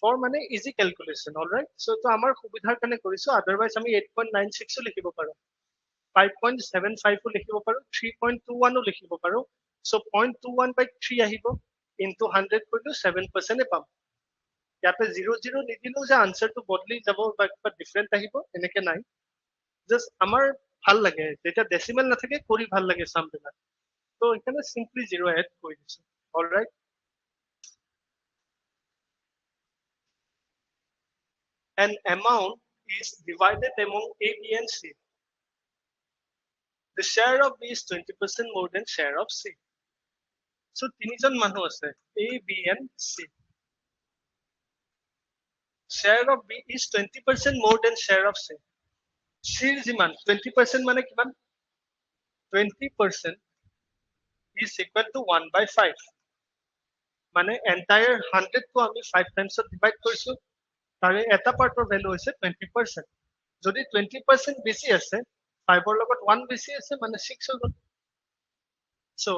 ফৰ মানে ইজি ক্যালকুলেশন অলৰাইট সো তো আমাৰ সুবিধাৰ কাৰণে কৰিছো আদাৰৱাইজ আমি 8.96 ও লিখিব পাৰো 5.75 ও লিখিব পাৰো 3.21 ও লিখিব পাৰো সো 0.21/3 আহিব ইনটু 100 কৰিলে 7% এ পাম ইয়াতে 0 0 নিদিলেও যে আনসাৰটো বদলি যাব বা কিবা ডিফাৰেণ্ট আহিব এনেকে নাই জাস্ট আমাৰ ভাল লাগে যেতিয়া ডেচিমেল নাথাকে কৰি ভাল লাগে সামবিলাক তো এখানে সিম্পলি 0 এড কৰি দিছো alright an amount is divided among A, B, and C. The share of B is 20% more than share of C. So, তিনিজন মানুহ আছে A, B, and C. Share of B is 20% more than share of C. C is যিমান 20% মানে কিমান 20% is equal to 1/5. মানে entire 100 টো আমি 5 times divide কৰিছো তাৰে এটা পাৰ্টৰ ভ্যালু হৈছে 20%. যদি 20% বেছি আছে 5 ৰ লগত 1 বেছি আছে মানে 6 হৈ গ'ল so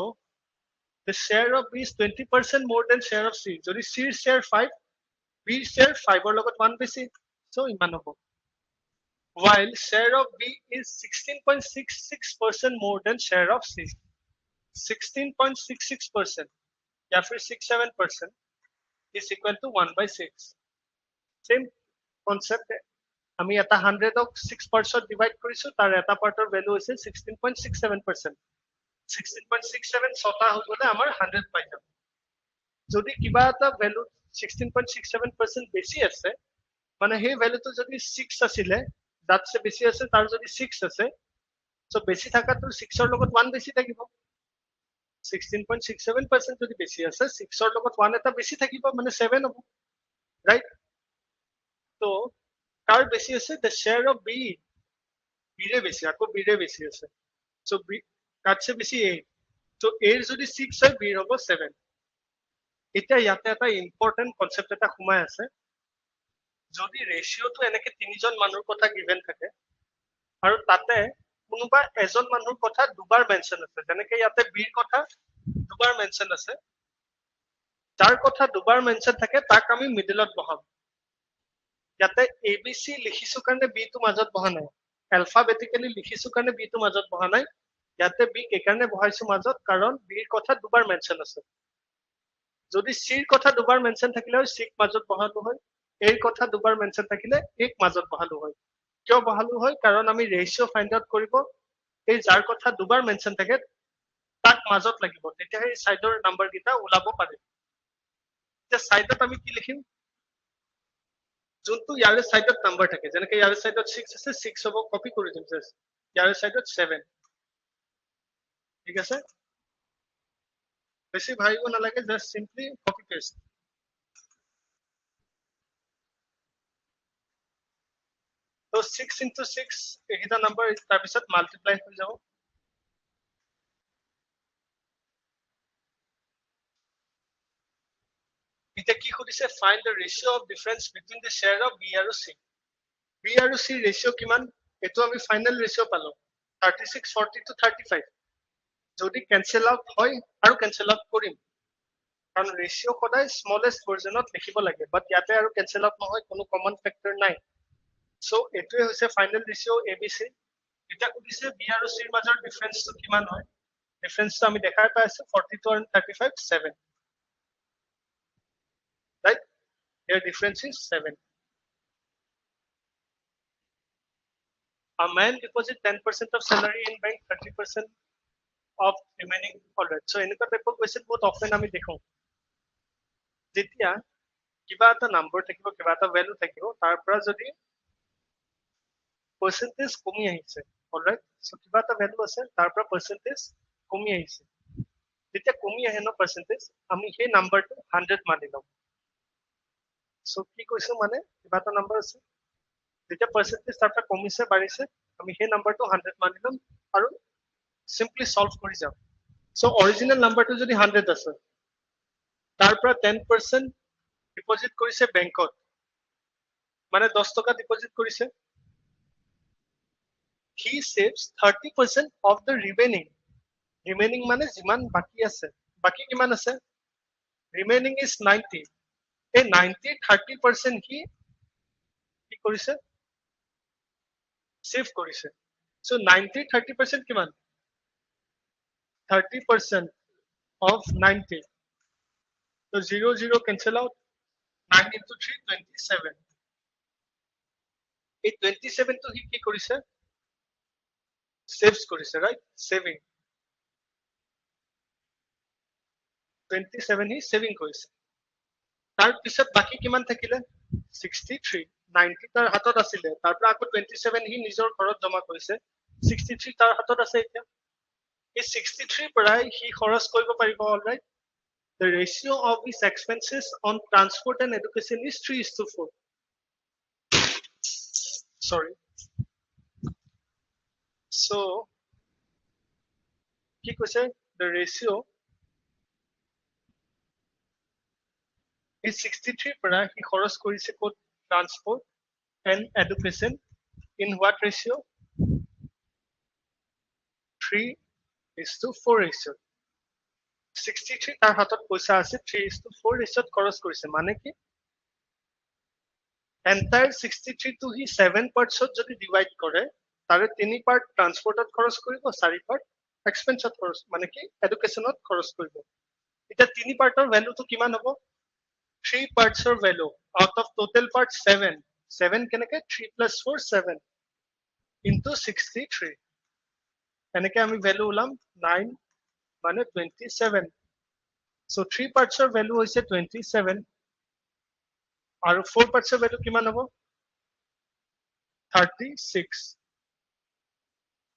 the share of B is 20% more than share of C যদি C ৰ share 5 B ৰ share 5 ৰ লগত 1 বেছি so ইমান হ'ব while share of B is 16.66% more than share of C 16.66% या फिर 67% is equal to 1/6 same concept আমি এটা 100 ক 6 পাৰ্টছত ডিভাইড কৰিছো তাৰ এটা পাৰ্টৰ ভ্যালু হৈছে 16.67% 16.67 ছটা হৈ গলে আমাৰ 100 পাই যাব যদি কিবা এটা ভ্যালু 16.67% বেছি আছে মানে সেই ভ্যালুটো যদি 6 আছিলে তাতছে বেছি আছে তাৰ যদি 6 আছে সো বেছি থাকাটো 6 ৰ লগত 1 বেছি থাকিব 16.67% যদি বেছি আছে 6 ৰ লগত 1 এটা বেছি থাকিব মানে 7 হ'ব ৰাইট তো কাৰ বেছি আছে the share of B B ৰে বেছি আকৌ B ৰে বেছি আছে so B কাটছে বেছি A so A ৰ যদি 6 হয় B ৰ হ'ব 7 এতিয়া ইয়াতে এটা ইম্পৰ্টেন্ট কনসেপ্ট এটা সোমাই আছে যদি ৰেশিওটো এনেকে তিনিজন মানুহৰ কথা গিভেন থাকে আৰু তাতে কোনোবা এজন মানুহৰ কথা দুবাৰ মেনশন আছে যেনেকে ইয়াতে B ৰ কথা দুবাৰ মেনশন আছে যাৰ কথা দুবাৰ মেনশন থাকে তাক আমি মিডলত বহাম ইয়াতে ABC লিখিছো কাৰণে B টো মাজত বহা নাই alphabetically লিখিছো কাৰণে B টো মাজত বহা নাই ইয়াতে B কে কাৰণে বহাইছো মাজত কাৰণ B ৰ কথা দুবাৰ মেনশন আছে যদি C ৰ কথা দুবাৰ মেনশন থাকিলে C ক মাজত বহালো হয় A ৰ কথা দুবাৰ মেনশন থাকিলে A ক মাজত বহালো হয় কিয় বহালো হয় কাৰণ আমি ৰেশিও ফাইন্ড আউট কৰিব এই যাৰ কথা দুবাৰ মেনশন থাকে তাক মাজত লাগিব তেতিয়া এই সাইডৰ নাম্বাৰ গিটা ওলাব পাৰে এতিয়া সাইডত আমি কি লিখিম যোনটো ইয়াৰে সাইডত নাম্বাৰ থাকে যেনেকে ইয়াৰে সাইডত 6 আছে 6 হ'ব কপি কৰি দিম জাস্ট ইয়াৰে সাইডত 7 ঠিক আছে বেছি ভাবিব নালাগে জাস্ট সিম্পলি কপি পেস্ট তো 6 into 6 এইটা নাম্বাৰ তাৰ পিছত মাল্টিপ্লাই হৈ যাব এতিয়া কি খুদিছে find the ratio of difference between the share of B আৰু C B আৰু C ratio কিমান এটো আমি ফাইনাল ৰেশিও পালো 36:40 to 35 যদি ক্যান্সেল আউট হয় আৰু ক্যান্সেল আউট কৰিম কাৰণ ৰেশিও সদায় স্মলেষ্ট ভাৰ্জনত লিখিব লাগে বাট ইয়াতে আৰু ক্যান্সেল আউট নহয় কোনো কমন ফেক্টৰ নাই সো এটোৱে হৈছে ফাইনাল ৰেশিও ABC এটা খুদিছে B আৰু C ৰ মাজৰ ডিফাৰেন্সটো কিমান হয় ডিফাৰেন্সটো আমি দেখাই পাই আছো 42 and 35 7 right their difference is 7 a man deposit 10% of salary in bank 30% of remaining alright so এনেকুৱা টাইপৰ কোৱেশ্চন বহুত অফেন আমি দেখো যেতিয়া কিবা এটা নাম্বাৰ থাকিব কিবা এটা ভ্যালু থাকিব তাৰ পৰা যদি পাৰ্সেন্টেজ কমি আহিছে অলৰাইট সো কিবা এটা ভ্যালু আছে তাৰ পৰা পাৰ্সেন্টেজ কমি আহিছে যেতিয়া কমি আহে ন পাৰ্সেন্টেজ আমি সেই নাম্বাৰটো 100 মানি লম সো কি কৈছো মানে কিবা এটা নাম্বাৰ আছে যেতিয়া পাৰ্সেন্টেজ তাৰ পৰা কমিছে বাঢ়িছে আমি সেই নাম্বাৰটো 100 মানি লম আৰু সিম্পলি সলভ কৰি যাম সো অৰিজিনাল নাম্বাৰটো যদি 100 আছে তাৰ পৰা 10% ডিপোজিট কৰিছে বেংকত মানে 10 টকা ডিপোজিট কৰিছে he saves 30% of the remaining মানে যিমান বাকি আছে বাকি কিমান আছে remaining is 90 এই 90 30% কি কৰিছে সেভ কৰিছে সো 90 30% কিমান 30% of 90 so 0 0 cancel out 9 into 3 27 এই 27 টো হি কি কৰিছে সেভস কৰিছে ৰাইট সেভিং 27 হি সেভিং কৰিছে তাৰ পিছত বাকি কিমান থাকিলে 63 90 তাৰ হাতত আছিল তাৰ পৰা আকৌ 27 হি নিজৰ ঘৰত জমা কৰিছে 63 তাৰ হাতত আছে এতিয়া এই 63 পৰাই হি খৰচ কৰিব পাৰিব alright the ratio of his expenses on transport and education is 3:4 sorry so কি কৈছে the ratio is 63 পৰা হি খৰচ কৰিছে ক'ত transport and education in what ratio 3:4 ratio 63 তাৰ হাতত পইচা আছে 3:4 ৰেচিঅ'ত খৰচ কৰিছে মানে কি এন্টায়াৰ 63 টো হি 7 পাৰ্টছত যদি ডিভাইড কৰে তাৰে 3 পাৰ্ট ট্ৰান্সপৰ্টত খৰচ কৰিব 4 পাৰ্ট এক্সপেন্সত খৰচ মানে কি এডুকেশনত খৰচ কৰিব এটা 3 পাৰ্টৰ ভ্যালুটো কিমান হ'ব 3 পাৰ্টছৰ value out of total part 7 7 কেনেকে 3 + 4 7 into 63 এনেকে আমি ভ্যালু উলাম 9 মানে 27 so 3 পাৰ্টছৰ ভ্যালু হৈছে 27 আৰু 4 পাৰ্টছৰ ভ্যালু কিমান হ'ব 36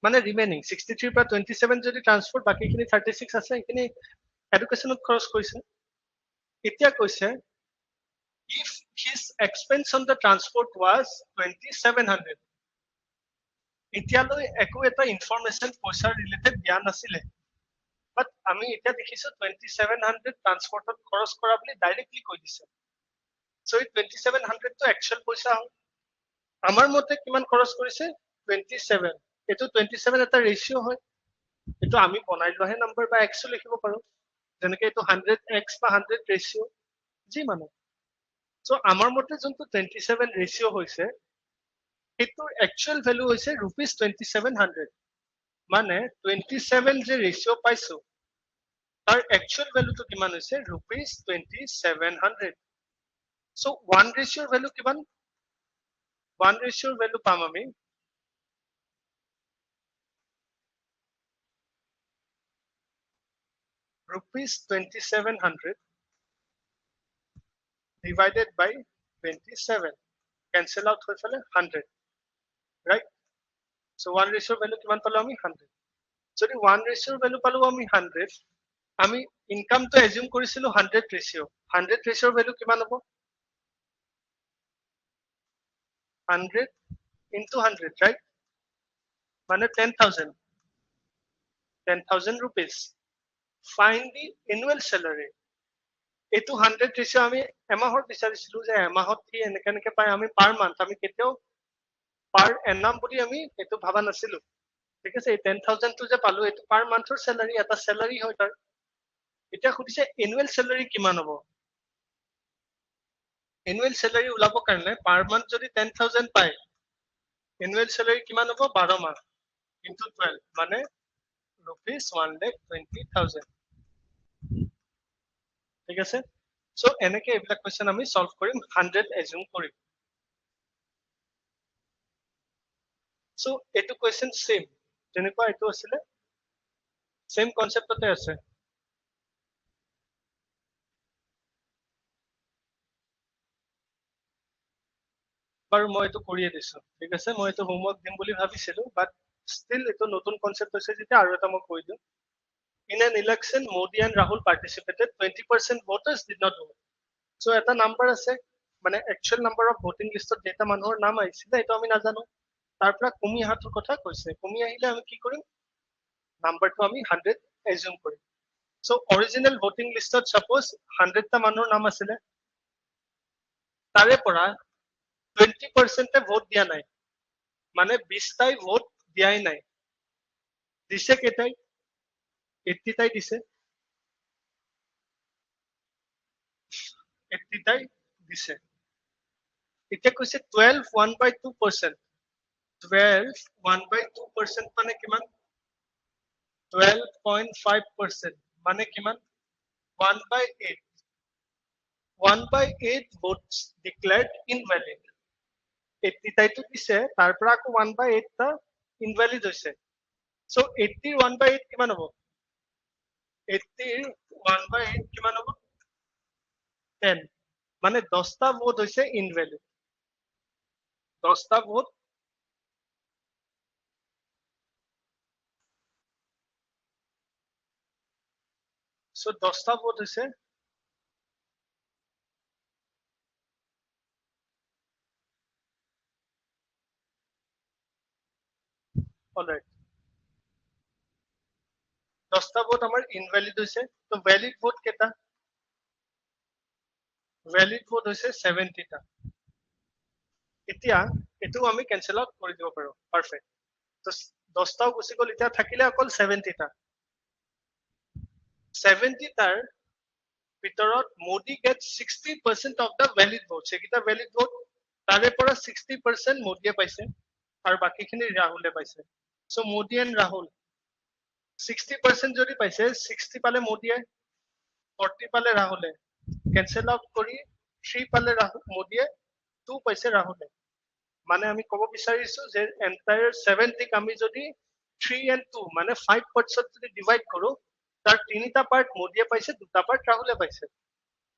মানে ৰিমেইনিং 63 পৰা 27 যদি ট্ৰান্সপোৰ্ট বাকিখিনি 36 আছে এখিনি এডুকেশনত খৰচ কৰিছে এতিয়া কৈছে if his expense on the transport was 2700 এতিয়ালৈ একো এটা ইনফৰমেশন পইচা ৰিলেটেড দিয়া নাছিলে বাট আমি এতিয়া দেখিছো 2700 ট্ৰান্সপোৰ্টত খৰচ কৰা বুলি ডাইৰেক্টলি কৈ দিছে সো 2700 তো একচুয়াল পইচা আমাৰ মতে কিমান খৰচ কৰিছে 27 এটো 27 এটা ৰেশিও হয় এটো আমি বনাই লোৱাহে নম্বৰ বা x লিখিব পাৰো যেনেকৈ এটো 100x বা 100 ৰেশিও জি মানে সো আমাৰ মতে যোনটো 27 ৰেশিও হৈছে এটোৰ একচুয়াল ভ্যালু হৈছে ₹2700 মানে 27 যে ৰেশিও পাইছো তাৰ একচুয়াল ভ্যালুটো কিমান হৈছে ₹2700 সো 1 ৰেশিওৰ ভ্যালু কিমান 1 ৰেশিওৰ ভ্যালু পাম আমি ₹2700 divided by 27 cancel out হৈ ফেলে 100 right so 1 ratio value কিমান পালো আমি 100 যদি 1 ratio value পালো আমি 100 আমি ইনকাম তো এজিউম কৰিছিলো 100 ratio 100 ratio value কিমান হ'ব 100 into 100 right মানে 10000 rupees find the annual salary এটো 100 ratio আমি এমাহত বিচাৰিছিলো যে এমাহত কি এনেকে পাই আমি পাৰ মান্থ আমি কেতিয়াও পাৰ এনাম বুলি আমি এটো ভাবা নাছিলো ঠিক আছে এই 10000 টো যে পালো এটো পাৰ মান্থৰ স্যালাৰি এটা স্যালাৰি হয় তাৰ এটা খুদিছে এনুৱেল স্যালাৰি কিমান হ'ব এনুৱেল স্যালাৰি উলাব কাৰণে পাৰ মান্থ যদি 10000 পায় এনুৱেল স্যালাৰি কিমান হ'ব 12 মাহ into 12 মানে ₹1,20,000 ঠিক আছে সো এনেকে এইবিলাক কোৱেশ্চন আমি সলভ কৰিম 100 এজিউম কৰিম সো এটো কোৱেশ্চন সেম যেনেকুৱা এটো আছিল সেম কনসেপ্টতে আছে বাৰু মই এটো কৰিয়ে দিছো ঠিক আছে মই এটো হোমৱৰ্ক দিম বুলি ভাবিছিলো বাট স্টিল এটো নতুন কনসেপ্ট হৈছে যেতিয়া আৰু এটা মই কৈ দিম in an election Modi and Rahul participated 20% voters did not vote so এটা নাম্বার আছে মানে একচুয়াল নাম্বার অফ ভোটিং লিষ্টত যেটা মানুহৰ নাম আহিছিল এটা আমি নাজানো তাৰ পৰা কমি হাতৰ কথা কৈছে কমি আহিলে আমি কি কৰিম নাম্বাৰটো আমি 100 এজিউম কৰিম সো অৰিজিনাল ভোটিং লিষ্টত সাপোজ 100 টা মানুহৰ নাম আছিল তাৰে পৰা 20% ভোট দিয়া নাই মানে 20 টাই ভোট দিয়াই নাই দিছে কেইটাই 80 টাই দিছে 80 টাই দিছে এতিয়া কৈছে 12 1/2% 12 1/2% মানে কিমান 12.5% মানে কিমান 1/8 1/8 votes declared invalid. 80 টাইটো দিছে তাৰ পৰা আকৌ 1/8 টা ইনভ্যালিড হৈছে সো 80 ৰ 1/8 কিমান হ'ব 80 ৰ 1/8 কিমান হ'ব 10 মানে 10 টা ভোট হৈছে ইনভ্যালিড 10 টা ভোট সো 10 টা ভোট হৈছে অলৰাইট 10 টা ভোট আমাৰ ইনভ্যালিড হৈছে তো ভ্যালিড ভোট কেটা ভ্যালিড ভোট হৈছে 70 টা এতিয়া এটো আমি ক্যান্সেল আউট কৰি দিব পাৰো পারফেক্ট তো 10 টাও গুছি গল এতিয়া থাকিলে অকল 70 টা 70 টাৰ ভিতৰত Modi get 60% of the valid votes একিটা valid vote তাৰে পৰা 60% মোডিয়ে পাইছে আৰু বাকিখিনি ৰাহুলে পাইছে সো মোডি এণ্ড ৰাহুল 60% যদি পাইছে 60 পালে মোডিয়ে 40 পালে ৰাহুলে ক্যান্সেল আউট কৰি 3 পালে মোডিয়ে 2 পাইছে ৰাহুলে মানে আমি কব বিচাৰিছো যে এন্টায়াৰ 70 আমি যদি 3 and 2 মানে 5 পাৰ্টছত যদি ডিভাইড কৰো তাৰ তিনিটা পাৰ্ট মোডিয়ে পাইছে দুটা পাৰ্ট ৰাহুলে পাইছে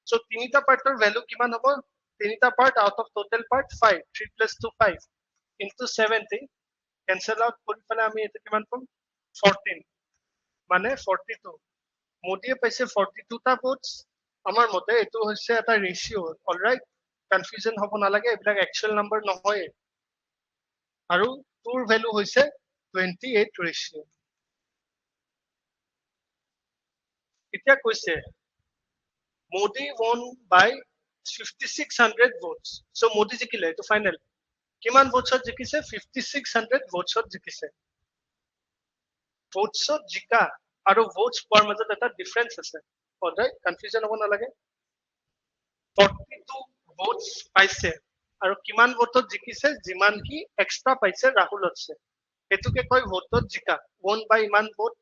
সো তিনিটা পাৰ্টৰ ভ্যালু কিমান হ'ব তিনিটা part out of total part 5 3 plus 2 5 into 70 cancel out কৰি পেলাই আমি এটা কিমান পাম 14 মানে 42 মোডিয়ে পাইছে 42 টা ভোটস আমাৰ মতে এটো হৈছে এটা ৰেশিও অলৰাইট কনফিউজন হ'ব নালাগে এইবিলাক একচুয়াল নাম্বাৰ নহয় আৰু তোৰ ভ্যালু হৈছে 28 ৰেশিও এতিয়া কৈছে Modi won by 5600 votes. So Modi জিকিলে এটো ফাইনাল কিমান ভোটছত জিকিছে 5600 ভোটছত জিকিছে ভোটছত জিকা আৰু ভোটছ পোৱাৰ মাজত এটা ডিফাৰেন্স আছে অলৰাইট কনফিউজন হ'ব নালাগে 42 ভোটছ পাইছে আৰু কিমান ভোটত জিকিছে যিমান কি এক্সট্ৰা পাইছে ৰাহুলতছে এটোকে কয় ভোটত জিকা won by ইমান ভোট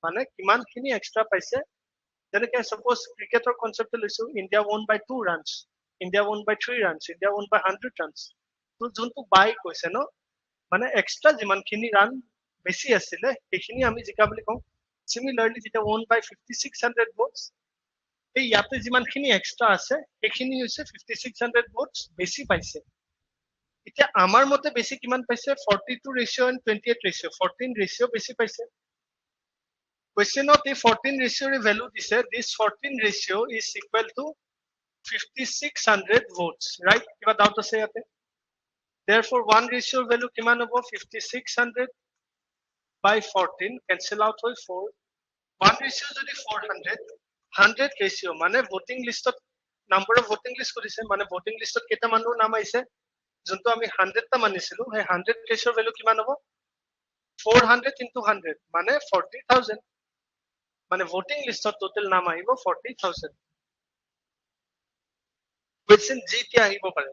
মানে কিমানখিনি এক্সট্ৰা পাইছে যেনেকে suppose ক্ৰিকেটৰ কনসেপ্ট লৈছো India won by 2 runs India won by 3 runs India won by 100 runs তো যোনটো বাই কৈছে ন মানে এক্সট্ৰা যিমানখিনি ৰান বেছি আছিলে সেইখিনি আমি জিকা বুলি কওঁ সিমিলাৰলি যেটা won by 5600 votes এই ইয়াতে যিমানখিনি এক্সট্ৰা আছে সেইখিনি হৈছে 5600 votes বেছি পাইছে এতিয়া আমাৰ মতে বেছি কিমান পাইছে 42 ratio and 28 ratio 14 ratio বেছি পাইছে Question of the 14 ratio value is this 14 ratio is equal to 5600 votes, right? Kiba doubt ase yate. Therefore, one ratio value kiman hobo 5600 by 14 cancel out hoy 4. One ratio jodi 400, 100 ratio mane voting list number of voting list korise mane voting list keta manur naam aise jonto ami 100 ta manisilu he 100 ratio value kiman hobo 400 into 100 mane 40000 মানে voting লিষ্টত total নাম আহিব 40000 question GT আহিব পাৰে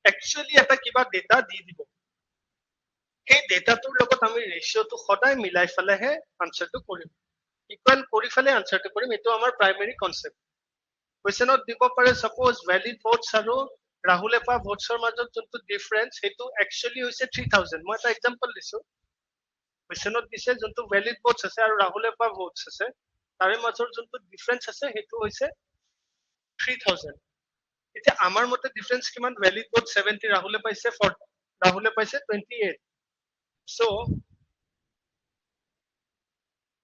actually এটা কিবা data দি দিব সেই ডেটাটোৰ লগত আমি ৰেশিওটো সদায় মিলাই ফেলেহে আনসাৰটো কৰিম ইকুৱেল কৰি ফেলে আনসাৰটো কৰিম এটো আমাৰ প্ৰাইমাৰী কনসেপ্ট কোৱেশ্চনত দিব পাৰে সাপোজ ভ্যালিড ভোটস আৰু ৰাহুলে পা ভোটছৰ মাজত যোনটো ডিফাৰেন্স হেতু একচুয়ালি হৈছে 3000 মই এটা এক্সাম্পল দিছো কোৱেশ্চনত দিছে যোনটো ভ্যালিড ভোটস আছে আৰু ৰাহুলে পা ভোটস আছে তাৰে মাজৰ যোনটো ডিফাৰেন্স আছে হেতু হৈছে 3000 এতিয়া আমাৰ মতে ডিফাৰেন্স কিমান ভ্যালিড ভোট 70 ৰাহুলে পাইছে 40 ৰাহুলে পাইছে 28 so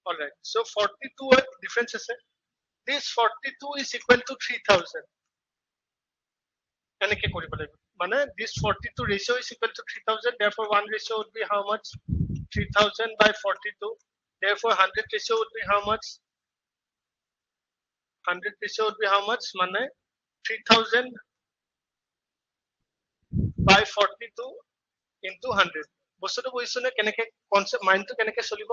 all right so 42 difference আছে this 42 is equal to 3000 এনেকে কৰিব লাগিব মানে this 42 ratio is equal to 3000 therefore one ratio would be how much 3000 by 42 therefore 100 ratio would be how much 100 ratio would be how much মানে 3000 by 42 into 100 বস্তুটো বুজিছনে কেনেকে concept মাইন্ডটো কেনেকে চলিব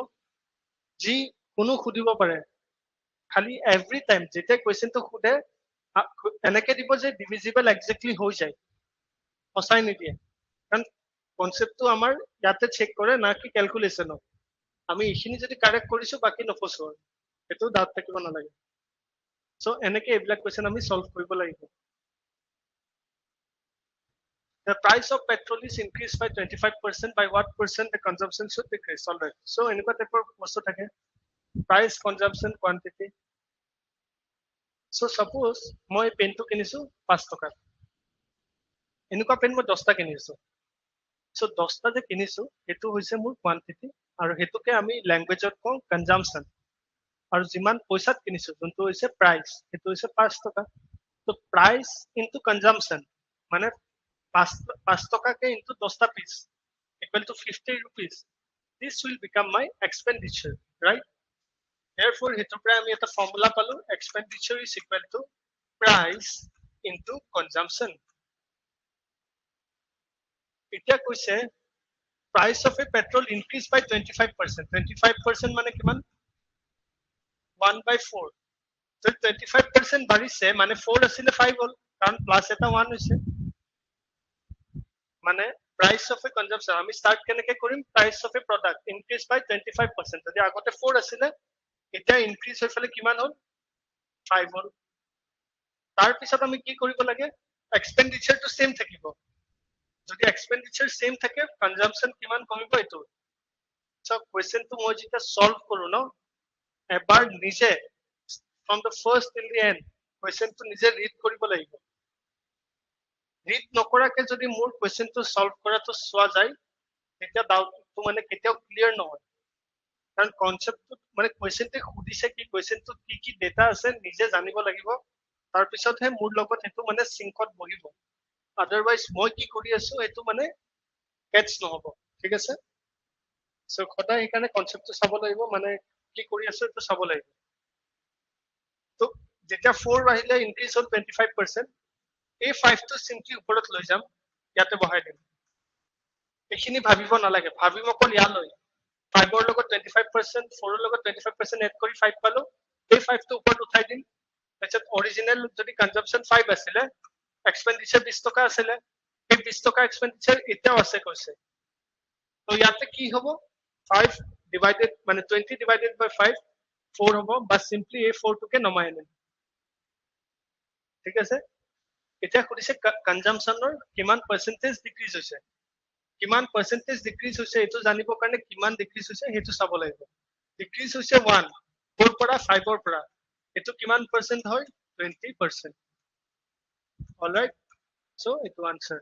G কোনো খুদিব পাৰে খালি এভৰি টাইম যেতে কোৱেশ্চনটো খুদে এনেকে দিব যে ডিভিজিবল এক্স্যাক্টলি হৈ যায় হসাই নিদিয়ে কাৰণ কনসেপ্টটো আমাৰ ইয়াতে চেক কৰে না কি ক্যালকুলেশন আমি এইখিনি যদি কাৰেক্ট কৰিছো বাকি নফসো এটো ডাউট থাকিব নালাগে সো এনেকে এইবিলাক কোৱেশ্চন আমি সলভ কৰিব লাগিব The price of petrol is increased by 25%. By what percent the consumption should decrease? All right. So, এনেকুৱা টাইপৰ বস্তু থাকে price, consumption, quantity. So, suppose মই পেনটো কিনিছো 5 টকাত এনেকুৱা পেন মই 10টা কিনিছো So, 10টা যে কিনিছো সেইটো হৈছে মোৰ quantity আৰু হেতুকে আমি ল্যাঙ্গুৱেজত কওঁ consumption আৰু যিমান পইচাত কিনিছো যোনটো হৈছে price সেইটো হৈছে 5 টকা তো price into consumption মানে 5 টকাকে into 10টা piece equal to 50 rupees. This will become my expenditure, right? Therefore, hetu pra ami eta formula palu expenditure is equal to price into consumption. Etia koise price of a petrol increased by 25%. 25% mane kiman 1/4. So 25% barise mane 4 asile 5 hol karon plus eta 1 hoise মানে price of a consumption আমি start কেনেকে কৰিম price of a product increase by 25% যদি আগতে 4 আছিল এটা increase হৈ ফলে কিমান হল 5 হল তাৰ পিছত আমি কি কৰিব লাগে expenditure to same থাকিব যদি expenditure same থাকে consumption কিমান কমিব এটো সো question টো মই যেতিয়া solve কৰো ন এবাৰ নিজে from the first till the end question টো নিজে read কৰিব লাগিব read নকৰাকে যদি মোৰ question টো solve কৰাটো সোৱা যায় তেতিয়া ডাউট টো মানে কেতিয়াও ক্লিয়াৰ নহয় কাৰণ কনসেপ্ট মানে question তে খুদিছে কি question টো কি ডেটা আছে নিজে জানিব লাগিব তাৰ পিছতহে মোৰ লগত হেতু মানে সিংকত বহিব আদাৰৱাইজ মই কি কৰি আছো হেতু মানে কেচ নহব ঠিক আছে সো খটা এখানে কনসেপ্ট টো চাব লাগিব মানে কি কৰি আছো এটো চাব লাগিব তো যেতিয়া 4 আহিলে ইনক্ৰিজ হল 25% এই 5 টো সিম্পলি ওপৰত লৈ যাম ইয়াতে বহাই দিম এখিনি ভাবিব নালাগে ভাবিম অকল ইয়ালৈ 5 ৰ লগত 25% 4 ৰ লগত 25% এড কৰি 5 পালো এই 5 টো ওপৰত উঠাই দিম তাৰপিছত অৰিজিনাল যদি কনজাম্পশন 5 আছিল এক্সপেন্ডিচাৰ 20 টকা আছিল এই 20 টকা এক্সপেন্ডিচাৰ এতিয়াও আছে কৈছে তো ইয়াতে কি হ'ব 5 ডিভাইডেড মানে 20 ডিভাইডেড বাই 5 4 হ'ব বা সিম্পলি এই 4 টোকে নমাই আনিম ঠিক আছে এতিয়া খুদিছে কনজাম্পশনৰ কিমান পাৰ্সেন্টেজ ডিক্ৰিজ হৈছে কিমান পাৰ্সেন্টেজ ডিক্ৰিজ হৈছে এটো জানিবৰ কাৰণে কিমান ডিক্ৰিজ হৈছে হেতু চাব লাগিব ডিক্ৰিজ হৈছে 1 4 পৰা 5 ৰ পৰা এটো কিমান পাৰ্সেন্ট হয় 20% অলৰাইট সো এটো answer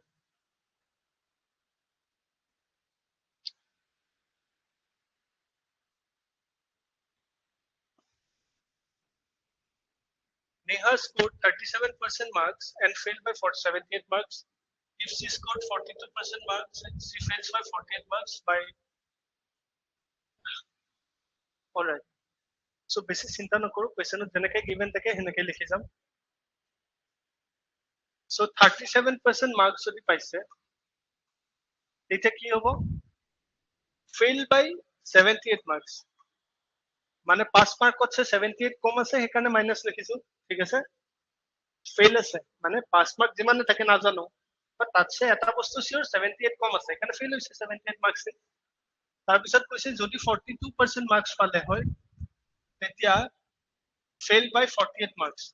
Neha scored 37% marks and failed by 78 marks. If she scored 42% marks and she fails by 48 marks by all right. So বেছি চিন্তা নকৰো কোৱেশ্চনত যেনেকে গিভেন থাকে হেনেকে লিখি যাম So 37% marks যদি পাইছে এটা কি হ'ব fail by 78 marks মানে 5 মার্কত 78 কম আছে হেকানে মাইনাস লিখিছো ঠিক আছে ফেল আছে মানে 5 মার্ক যিমানে থাকে না জানো বাট তাতছে এটা বস্তু সিওর 78 কম আছে এখানে ফেল হৈছে 78 মার্কস তাৰ পিছত কৈছে যদি 42% মার্কস পালে হয় তেতিয়া ফেল বাই 48 মার্কস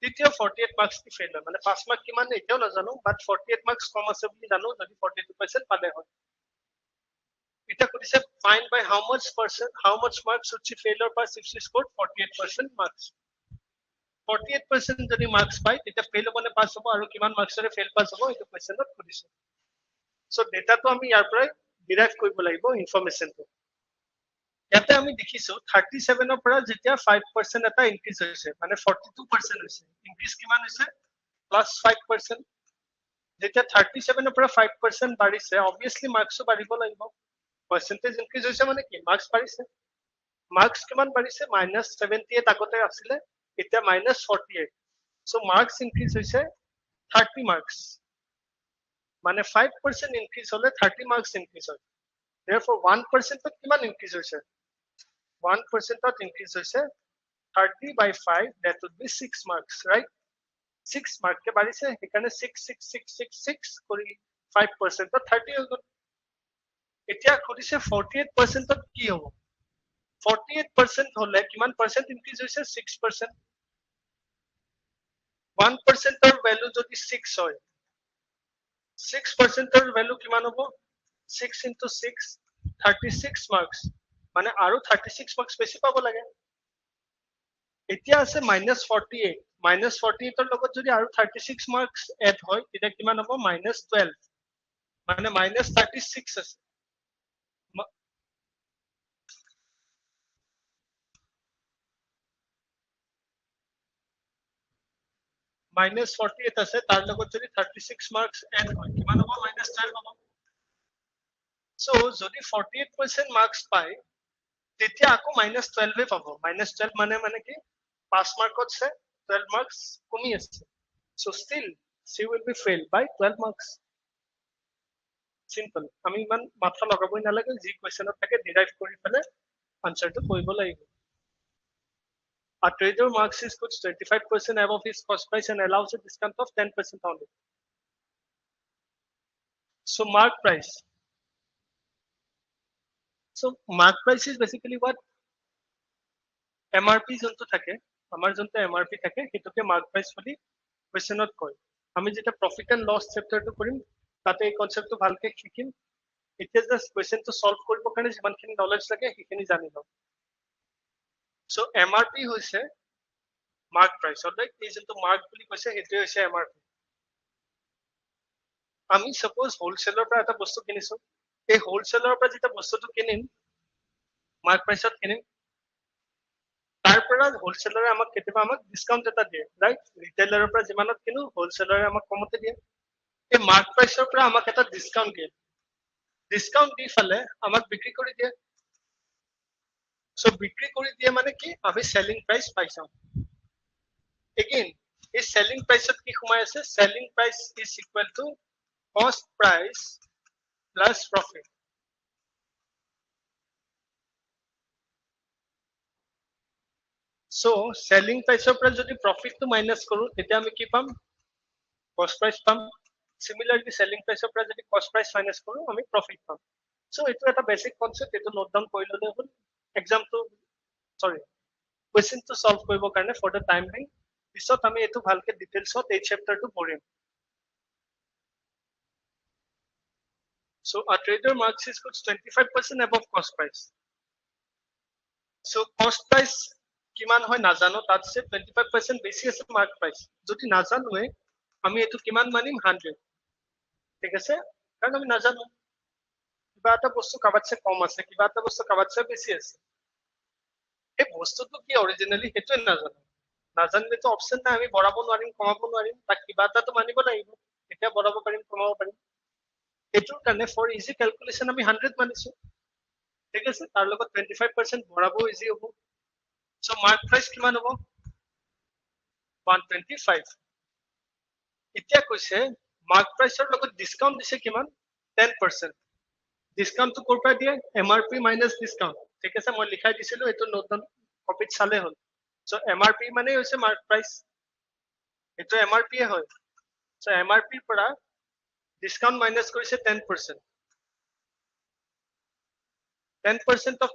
তেতিয়া 48 মার্কস কি ফেল হয় মানে 5 মার্ক কিমান এতিয়াও না জানো বাট 48 মার্কস কম আছে বুলি জানো যদি 42% পালে হয় এটা কৈছে find by how much marks should she fail or pass if she scored 48% marks 48% যদি marks পায় তেতিয়া fail হ'ব নে pass হ'ব আৰু কিমান marksৰে fail pass হ'ব এটা কোৱেশ্চনত খুদিছে সো ডেটাটো আমি ইয়াৰ পৰা ডিৰাইভ কৰিব লাগিব ইনফৰমেশনটো ইয়াতে আমি দেখিছো 37 ৰ পৰা যেতিয়া 5% এটা ইনক্ৰিজ হৈছে মানে 42% হৈছে ইনক্ৰিজ কিমান হৈছে +5% যেতিয়া 37 ৰ পৰা 5% বাঢ়িছে obviously marksও বাঢ়িব লাগিব পার্সেন্টেজ ইনক্রিজ হৈছে মানে কি মার্কস বাঢ়িছে মার্কস কিমান বাঢ়িছে -78 আগতে আছিল এতিয়া -48 সো মার্কস ইনক্রিজ হৈছে 30 মার্কস মানে 5% ইনক্রিজ হলে 30 মার্কস ইনক্রিজ হয় therefore 1% ত কিমান ইনক্রিজ হৈছে 1% ত ইনক্রিজ হৈছে 30 by 5 that would be 6 marks right 6 mark কে বাঢ়িছে এখানে 6 কৰি 5% ত 30 হৈ গ'ল এতিয়া খুদিছে 48% ত কি হ'ব 48% হলে কিমান পার্সেন্ট ইনক্রিজ হৈছে 6% 1% ভ্যালু যদি 6 হয় 6% ভ্যালু কিমান হ'ব 6 into 6 36 marks মানে আৰু 36 marks বেছি পাব লাগে এতিয়া আছে -48 -48 ৰ লগত যদি আৰু 36 marks এড হয় তেতিয়া কিমান হ'ব -12 মানে -36 আছে -48 আছে তাৰ লগত যদি 36 marks এড হয় কিমান হ'ব -12 হ'ব সো যদি 48% marks পায় তেতিয়া আকৌ -12 পাব -12 মানে কি 5 মাৰ্কত সে 12 marks কমি আছে so still she will be failed by 12 marks simple আমি ইমান মাথা লগাবই নালাগে যি কোৱেশ্চনত থাকে ডিৰাইভ কৰি পেলে আনসাৰটো কৰিব লাগিব A trader marks his goods 25% above his cost price and allows a discount of 10% only. So mark price. So mark price is basically what MRP যোনটো থাকে আমাৰ যোনটো MRP থাকে হেতুকে mark price বুলি কোৱেশ্চনত কয় আমি যেটা profit and loss chapterটো কৰিম তাতে এই কনসেপ্টটো ভালকে শিকিম এতিয়া জাস্ট কোৱেশ্চনটো সলভ কৰিবৰ কাৰণে যিমানখিনি নলেজ লাগে সেইখিনি জানি লওক so MRP হৈছে mark price অলৰাইট এই যোনটো mark বুলি কৈছে হেতুৱে হৈছে MRP আমি suppose wholesaler পৰা এটা বস্তু কিনিছো এই wholesaler পৰা যেটা বস্তুটো কিনিম mark priceত কিনিম তাৰ পৰা wholesaler আমাক কেতিয়াবা আমাক ডিসকাউন্ট এটা দিয়ে ৰাইট ৰিটেইলাৰৰ পৰা যিমানত কিনো wholesaler আমাক কমতে দিয়ে এই mark priceৰ পৰা আমাক এটা ডিসকাউন্ট দিয়ে ডিসকাউন্ট দি ফালে আমাক বিক্ৰী কৰি দিয়ে সো বিক্ৰী কৰি দিয়ে মানে কি আমি সেলিং প্ৰাইস পাই যাম again এই সেলিং প্ৰাইসত কি সোমাই আছে selling price is equal two cost price plus profit so selling price of যদি profit to minus কৰো তেতিয়া আমি কি পাম cost price পাম similarly selling price of যদি cost price minus কৰো আমি profit পাম so এটো এটা basic concept এটো নোট ডাউন কৰি ললে হল exam to sorry question to solve কৰিবৰ কাৰণে for the time being পিছত আমি এটো ভালকে ডিটেইলছত এই চ্যাপ্টাৰটো পঢ়িম so a trader marks his goods 25% above cost price so cost price কিমান হয় নাজানো তাত সে 25% বেছি আছে মার্ক প্রাইস যদি নাজানোৱে আমি এটো কিমান মানিম 100 ঠিক আছে কারণ আমি নাজানো কিবা এটা বস্তু কাবাতছে কম আছে কিবা এটা বস্তু কাবাতছে বেছি আছে এই বস্তুটো কি অৰিজিনালি হেতুৱে নাজানো নাজানিলে তো অপশন নাই আমি বঢ়াব নোৱাৰিম কমাব নোৱাৰিম তাক কিবা এটাটো মানিব লাগিব এতিয়া বঢ়াব পাৰিম কমাব পাৰিম এটোৰ কাৰণে ফৰ ইজি ক্যালকুলেশন আমি 100 মানিছো ঠিক আছে তাৰ লগত 25% বঢ়াব ইজি হ'ব so mark price কিমান হ'ব 125 এতিয়া কৈছে mark price ৰ লগত ডিসকাউন্ট দিছে কিমান 10% ডিসকাউন্ট তো কৰ পৰা দিয়ে MRP minus discount ঠিক আছে মই লিখাই দিছিলো এটো নতুন কপিত চালে হল so MRP মানে হৈছে mark price এটো MRP এ হয় so MRP পৰা ডিসকাউন্ট মাইনাস কৰিছে 10% 10% of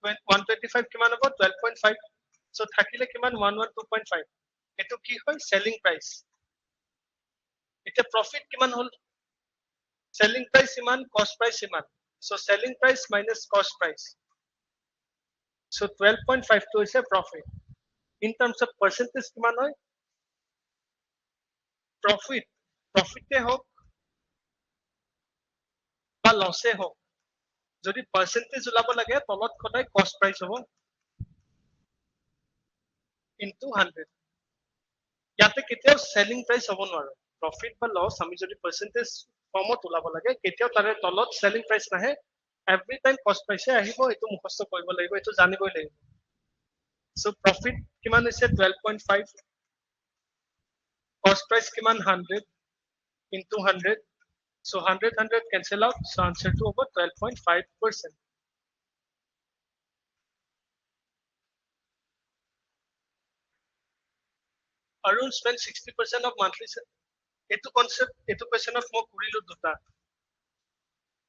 125 কিমান হ'ব 12.5 so থাকিলে কিমান 112.5 এটো কি হয় সেলিং প্রাইস এটা প্রফিট কিমান হল সেলিং প্রাইস ইমান কস্ট প্রাইস ইমান so selling price minus cost price so 12.5 to is a profit in terms of percentage কিমান হয় profit এ হোক বা লসে হোক যদি percentage ওলাব লাগে তলত খদাই cost price হ'ব into 100 ইয়াতে কেতিয়াও selling price হ'ব নোৱাৰে profit বা loss আমি যদি percentage ফৰ্মত ওলাব লাগে কেতিয়াও তাৰে তলত selling price নাহে every time cost price আহিব এটো মুখস্থ কৰিব লাগিব এটো জানিবই লাগিব so profit কিমান হৈছে 12.5 cost price কিমান 100 into 100 so 100 cancel out so answer to over 12.5% Arun spent 60% of monthly এটো concept এটো question of মই কৰিলো দুটা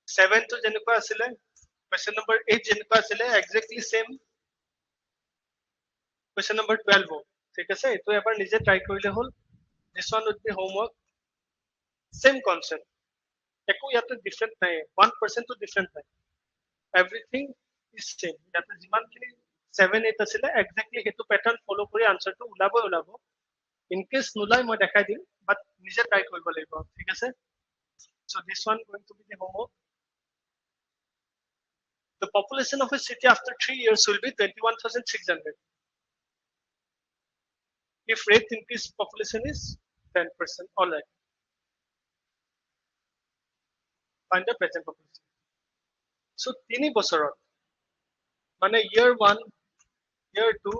7 to যেনেকুৱা আছিলে question number 8 যেনেকুৱা আছিলে exactly same question number 12 ঠিক আছে এটো এবাৰ নিজে ট্ৰাই কৰিলে হল This one would be homework. Same concept. একো ইয়াতে different নাই 1% to different নাই everything is same ইয়াতে যিমানখিনি 7 8 আছিল exactly হেতু pattern follow কৰি answer টো ওলাব in case নোলাই মই দেখাই দিম but নিজে ট্রাই কৰিব লাগিব ঠিক আছে so this one going to be the homework the population of a city after 3 years will be 21,600 if rate increase population is 10% all right find the present population so 3 বছৰত মানে year 1 year 2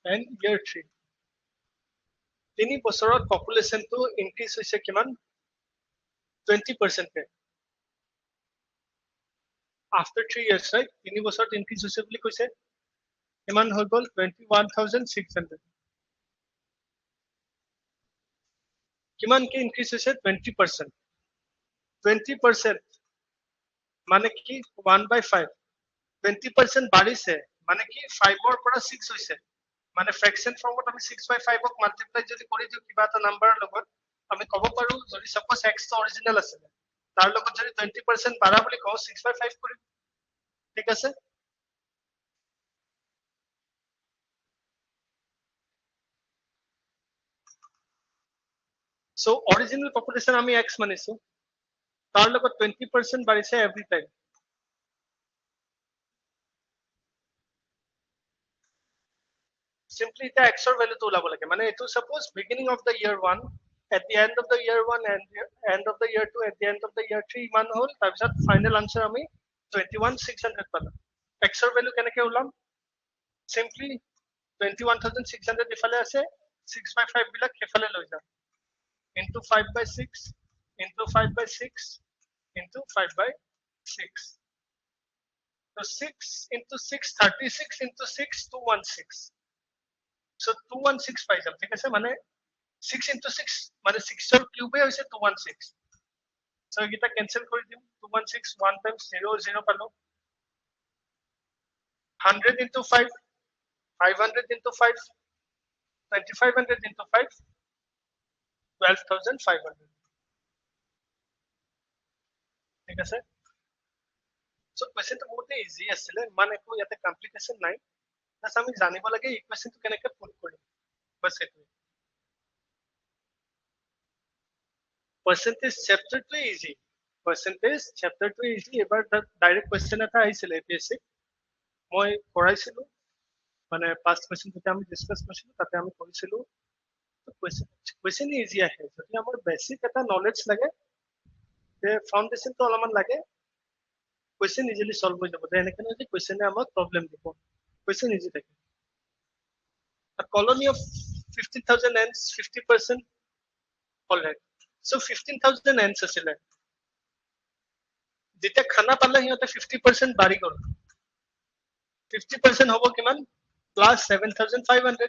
and year 3 3 বছৰত population to increase হৈছে কিমান 20% after 3 years right 3 বছৰত increase হৈছে বুলি কৈছে কিমান হৈ গল 21,600 কিমান কি increase হৈছে 20% 20% মানে কি 1/5 20% বাঢ়িছে মানে কি 5 ৰ পৰা 6 হৈছে মানে fraction formত আমি 6/5 ক multiply যদি কৰি দিও কিবা এটা নাম্বাৰৰ লগত আমি কব পাৰো যদি suppose x টো original আছে তাৰ লগত যদি 20% বাঢ়া বুলি কও 6/5 কৰিম ঠিক আছে so original population আমি x মানিছো তাৰ লগত 20% বাঢ়িছে every time simply the x or value to ulabo lage mane etu suppose beginning of the year 1 at the end of the year 1 and the end of the year 2 at the end of the year 3 man hol tar bisat final answer ami 21,600 pala x or value kenake ulam simply 21,600 ifale ase 6/5 bilak efale loi ja into 5/6 into 5/6 into 5/6 so 6 into 6 36 into 6 216 so 216 পাই যাম ঠিক আছে মানে 6 into 6 মানে 6 ৰ কিউবে হৈছে 216 so এটা cancel কৰি দিম 216 1 times 0 0 পালো 100 into 5 500 into 5 2500 into 5 12,500 ঠিক আছে so question to বহুত easy আছিল মানে কো ইয়াতে কমপ্লিকেশন নাই বাস আমি জানিব লাগে ইকুয়েশন টো কেনেকৈ পুট কৰিম বাস এটো percentage chapter to easy percentage chapter to easy এবাৰ ডাইৰেক্ট কোৱেশ্চন এটা আহিছিল APSC মই কৰাইছিলো মানে past question যেটা আমি ডিসকাস কৰিছিলো তাতে আমি কৰিছিলো কোৱেশ্চন ইজি আহে যদি আমাৰ বেসিক এটা নলেজ লাগে তে ফাউন্ডেশন তো অলপমান লাগে কোৱেশ্চন ইজিলি সলভ হৈ যাব এনেকে নহয় যে কোৱেশ্চনে আমাক প্ৰবলেম দিব কোৱেশ্চন ইজি থাকে a colony of 15,000 ants 50% all right so 15,000 ants asile যেতিয়া খানা পালে সিহঁতে 50% বাঢ়ি গল 50% হ'ব কিমান plus 7,500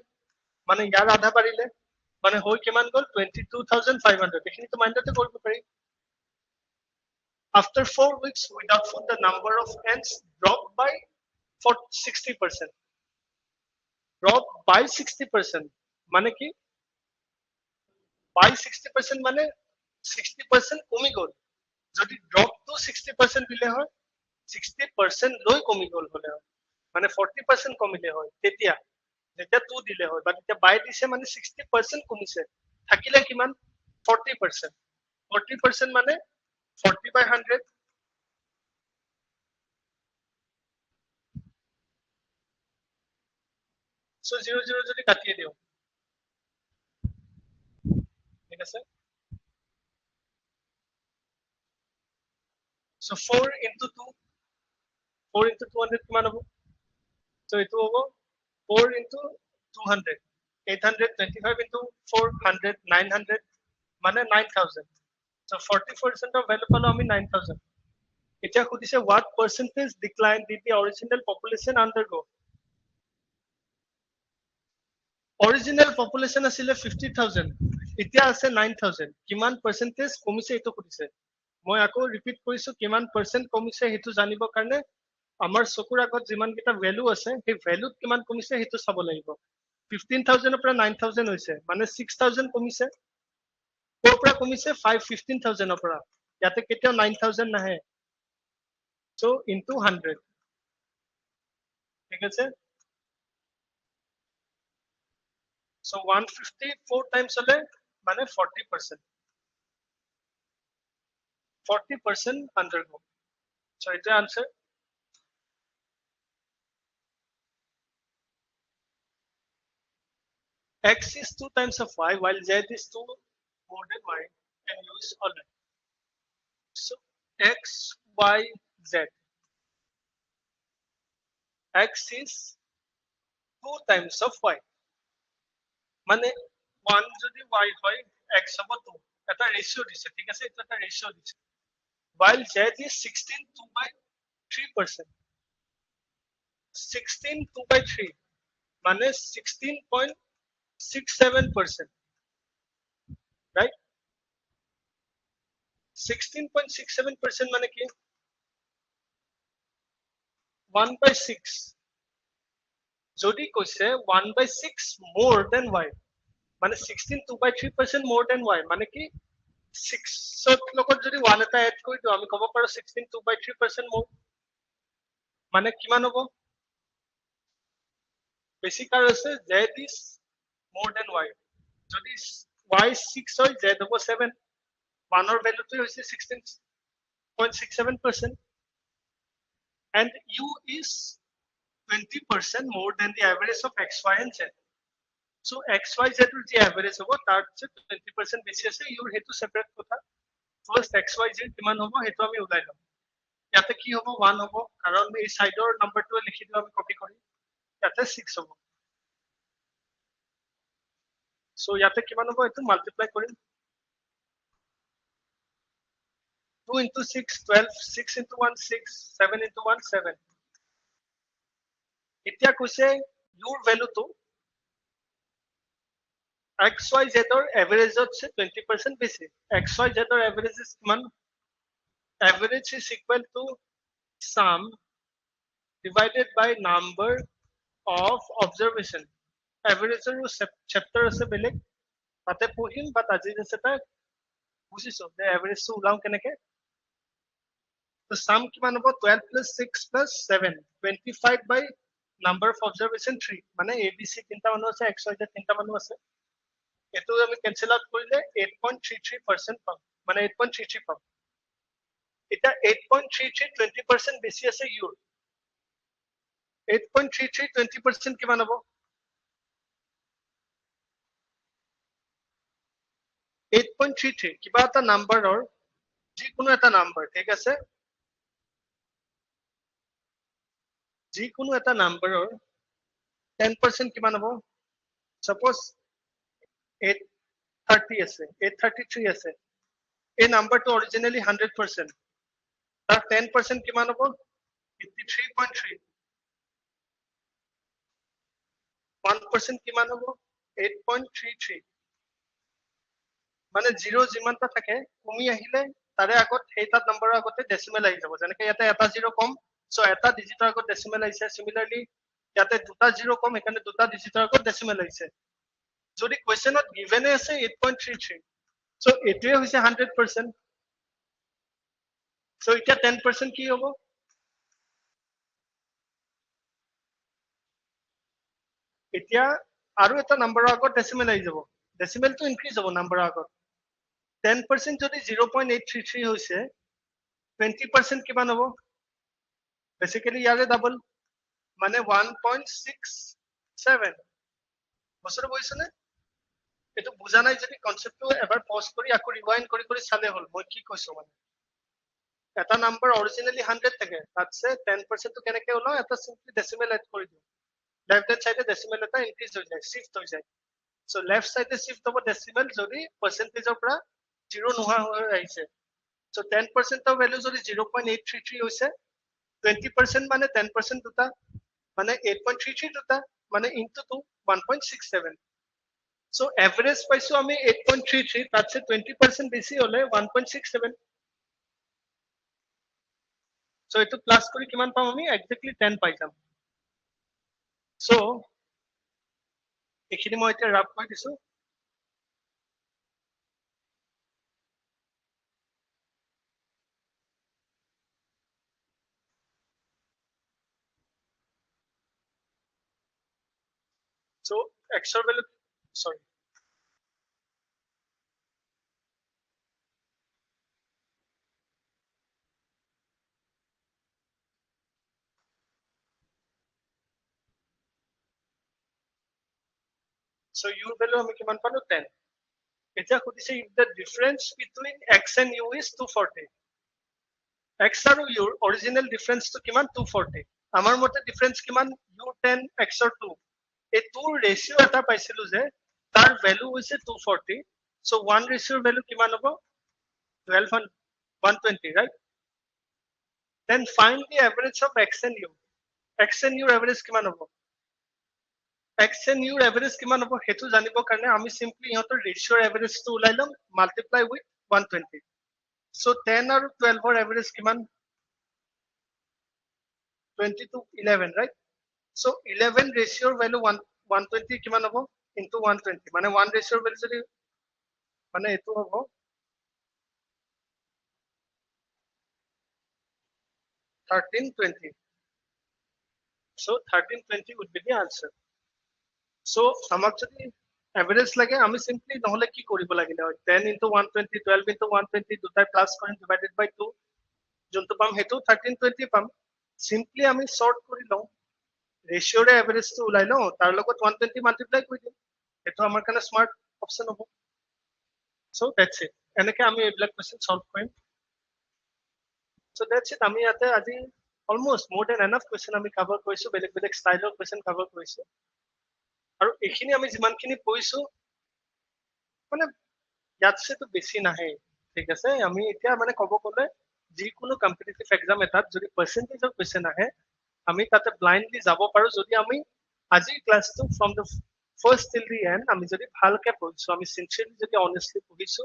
মানে ইয়াৰ আধা বাঢ়িলে মানে হৈ কিমান গল 22,500 এখিনি তো মাইন্ডতে কৰিব পাৰি after 4 weeks without food the number of ants dropped by 60% drop by 60% মানে কি by 60% মানে 60% কমি গল যদি drop to 60% দিলে হয় 60% লৈ কমি গল হলে হয় মানে 40% কমিলে হয় তেতিয়া যেতিয়া 2 দিলে হয় বা তেতিয়া by দিছে মানে 60% কমিছে থাকিলে কিমান 40% 40% মানে 40/100 so 0 0 যদি কাটিয়ে দিও ঠিক আছে so 4 into 2 4 into 200 কিমান হ'ব so এটো হ'ব 4 into 200 825 into 400 900 মানে 9,000 so 40% of value পালো আমি 9,000 এতিয়া খুদিছে what percentage decline did the original population undergo original population asile 50,000 এতিয়া আছে 9,000 কিমান percentage কমিছে এটো খুদিছে মই আকৌ ৰিপিট কৰিছো কিমান percent কমিছে হেতু জানিবৰ কাৰণে আমাৰ চকুৰ আগত যিমান কেইটা ভ্যালু আছে সেই ভ্যালুত কিমান কমিছে হেতু চাব লাগিব 15000 পৰা 9000 হৈছে মানে 6000 কমিছে কৰ পৰা কমিছে 15000 পৰা ইয়াতে কেতিয়াও 9000 নাহে so into 100 ঠিক আছে so 154 times হলে মানে 40% 40% undergo so এটা answer x is 2 times of y while z is 2 more than y and use all that. So x, y, z. X is 2 times of y. মানে 1 যদি y হয় x হব 2 এটা ratio দিছে ঠিক আছে এটা একটা রেশিও দিছে while z is 16 2 by 3% 16 2 by 3 মানে 16.67% right 16.67% মানে কি 1 by 6 যদি কৈছে 1 by 6 more than y মানে 16 2 by 3% more than y মানে কি 6 লগত যদি 1 এটা এড কৰি দিও আমি কব পাৰো 16 2 by 3% more মানে কিমান হ'ব বেসিক আর আছে z is more than y যদি y 6 হয় z হ'ব 7 1 or value to is 16.67% and u is 20% more than the average of x y and z so x y z এর যে average হ'ব তার চেয়ে 20% বেশি আছে ইউর হেতু সেপারেট কথা ফার্স্ট x y z কিমান হ'ব হেতু আমি উলাই লম ইয়াতে কি হ'ব 1 হ'ব কারণ এই সাইডৰ নাম্বাৰটো লিখি দিও আমি কপি কৰি ইয়াতে 6 হ'ব so ইয়াতে কিমান হ'ব এটো মাল্টিপ্লাই কৰিম 2 into 6 12 6 into 1 6 7 into 1 7 এতিয়া কৈছে your value to xyz or average হচ্ছে 20% বেশি xyz or average is কিমান average is equal to sum divided by number of observation average এর chapter আছে বেলেগ তাতে পঢ়িম বাট আজি যেছে তা বুজিছো যে average টো উলাও কেনেকে তো sum কিমান হ'ব 12 plus 6 plus 7 25 by number of observation 3 মানে abc তিনটা মানুহ আছে xyz তিনটা মানুহ আছে এটো আমি ক্যান্সেল আউট কৰিলে 8.33% পাম মানে 8.33 পাম এটা 8.33 20% বেশি আছে ইউর 8.33 20% কিমান হ'ব 8.33 কিবা এটা নাম্বাৰৰ যিকোনো এটা নাম্বাৰ ঠিক আছে যিকোনো এটা নাম্বাৰৰ 10% কিমান হ'ব সাপোজ 830 আছে 833 আছে এই নাম্বাৰটো অৰিজিনালি 100% তাৰ 10% কিমান হ'ব 83.3 1% কিমান হ'ব 8.33 মানে 0 যিমানটা থাকে কমি আহিলে তাৰে আগত এইটা নাম্বাৰৰ আগতে ডেসিমেল আহি যাব যেনেকে ইয়াতে এটা 0 কম সো এটা ডিজিটৰ আগত ডেসিমেল আহিছে সিমিলাৰলি ইয়াতে দুটা 0 কম এখানে দুটা ডিজিটৰ আগত ডেসিমেল আহিছে যদি কোৱেশ্চনত গিভেন আছে 8.33 সো এটোৱে হৈছে 100% সো এটা 10% কি হ'ব এতিয়া আৰু এটা নাম্বাৰৰ আগত ডেসিমেল আহি যাব ডেসিমেলটো ইনক্ৰিজ হ'ব নাম্বাৰৰ আগত 10% যদি 0.833 হৈছে 20% কিমান হ'ব বেসিক্যালি ইয়াৰে ডাবল মানে 1.67 বছৰ বহিছনে এটো বুজা নাই যদি কনসেপ্টটো এবাৰ পজ কৰি আকৌ ৰিৱাইন্ড কৰি চালে হল মই কি কৈছো মানে এটা নাম্বার অরিজিনালি 100 থাকে তাতছে 10% তো কেনেকে হলো এটা সিম্পলি ডেসিমেল এড কৰি দিও লেফট হ্যান্ড সাইডে ডেসিমেল এটা ইনক্রিজ হৈ যায় শিফট হৈ যায় সো লেফট সাইডে শিফট হ'ব ডেসিমেল যদি পাৰ্সেন্টেজৰ পৰা 0 নোহোৱা হৈ আহিছে সো 10% অফ ভ্যালু যদি 0.833 হৈছে 20% মানে 10% দুটা মানে 8.33 দুটা মানে ইনটু 2 1.67 সো এভারেজ পাইছো আমি 8.33 তাতছে 20% বেশি হলে 1.67 So etu plus kori kiman pam ami exactly 10 pai jam. So ekhini moi eta rub kori disu. So x value, sorry. So u value ami kiman palo 10. Eta khudise if the difference between x and u is 240. X আৰু u original difference to kiman 240. Amar mote difference kiman u10 x or 2. এই 2 ratio এটা পাইছিলো যে তাৰ value হৈছে 240. So 1 ratio value কিমান হ'ব 12 120, right? Then find the average of x and u. X and u average কিমান হ'ব? X and u average কিমান হ'ব হেতু জানিব কাৰণে আমি simply ইহতৰ ratio average টো উলাই লম multiply with 120. So 10 আৰু 12 ৰ average কিমান 20 to 11, right? So 11 ratio value 120 কিমান হ'ব into 120 মানে 1 ratio value যদি মানে এটো হ'ব 1320. So 1320 would be the answer. So আমাক যদি average লাগে আমি simply নহলে কি কৰিব লাগিলে 10 into 120 12 into 120 দুটাই প্লাস কৰিম divided by 2 যোনটো পাম হেতু 1320 পাম simply আমি sort কৰি লওঁ ratio ৰে average টো উলাই লওঁ তাৰ লগত 120 multiply কৰি দিম এটো আমাৰ কাৰণে smart option হ'ব. So that's it. এনেকে আমি এইবিলাক question solve কৰিম. So that's it. আমি ইয়াতে আজি almost more than enough question আমি cover কৰিছো বেলেগ বেলেগ ষ্টাইলৰ question cover কৰিছো আৰু এখিনি আমি যিমানখিনি পঢ়িছো মানে ইয়াতছে তো বেছি নাহে ঠিক আছে আমি এতিয়া মানে ক'ব গ'লে যিকোনো কম্পিটিটিভ এক্সাম এটাত যদি পাৰ্চেন্টেজৰ কোৱেশ্চন আহে আমি তাতে ব্লাইন্ডলি যাব পাৰো যদি আমি আজিৰ ক্লাছটো from the first till the end আমি যদি ভালকে পঢ়িছো আমি সিনচিয়াৰলি যদি অনেষ্টলি পঢ়িছো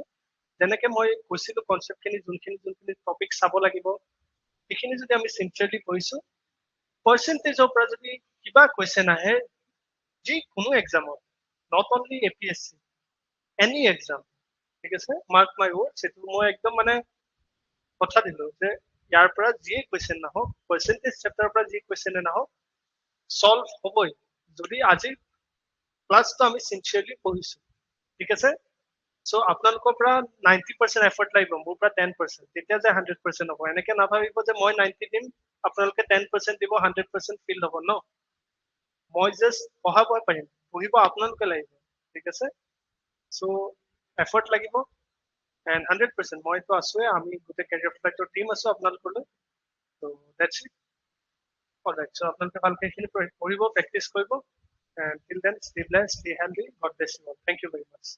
যেনেকে মই কৈছিলো কনচেপ্টখিনি যোনখিনি টপিক চাব লাগিব এইখিনি যদি আমি সিনচিয়াৰলি পঢ়িছো পাৰ্চেন্টেজৰ পৰা যদি কিবা কোৱেশ্চন আহে যিকোনো এক্সামত not only APSC any exam ঠিক আছে মাৰ্ক মাই ৱৰ্ডছ এইটো মই একদম মানে কথা দিলো যে ইয়াৰ পৰা যিয়ে কোৱেশ্চন নাহক পাৰ্চেন্টেজ চেপ্টাৰৰ পৰা যি কোৱেশ্চনে নাহক সলভ হ'বই যদি আজি ক্লাছটো আমি সিনচিয়াৰলি পঢ়িছো ঠিক আছে সো আপোনালোকৰ পৰা 90% এফৰ্ট লাগিব মোৰ পৰা 10% তেতিয়া যে 100% হ'ব এনেকে নাভাবিব যে মই 90 দিম আপোনালোকে 10% দিব 100% ফিল হ'ব ন মই জাস্ট পঢ়াব পাৰিম পঢ়িব আপোনালোকে লাগিব ঠিক আছে সো এফৰ্ট লাগিব and 100% মই তো আছোৱে আমি গোটে Careerflite ৰ টিম আছো আপোনালোকলৈ so that's it. Alright, so আপোনালোকে ভালকে এইখিনি পঢ়িব প্ৰেক্টিছ কৰিব and till then stay blessed stay healthy god bless you all thank you very much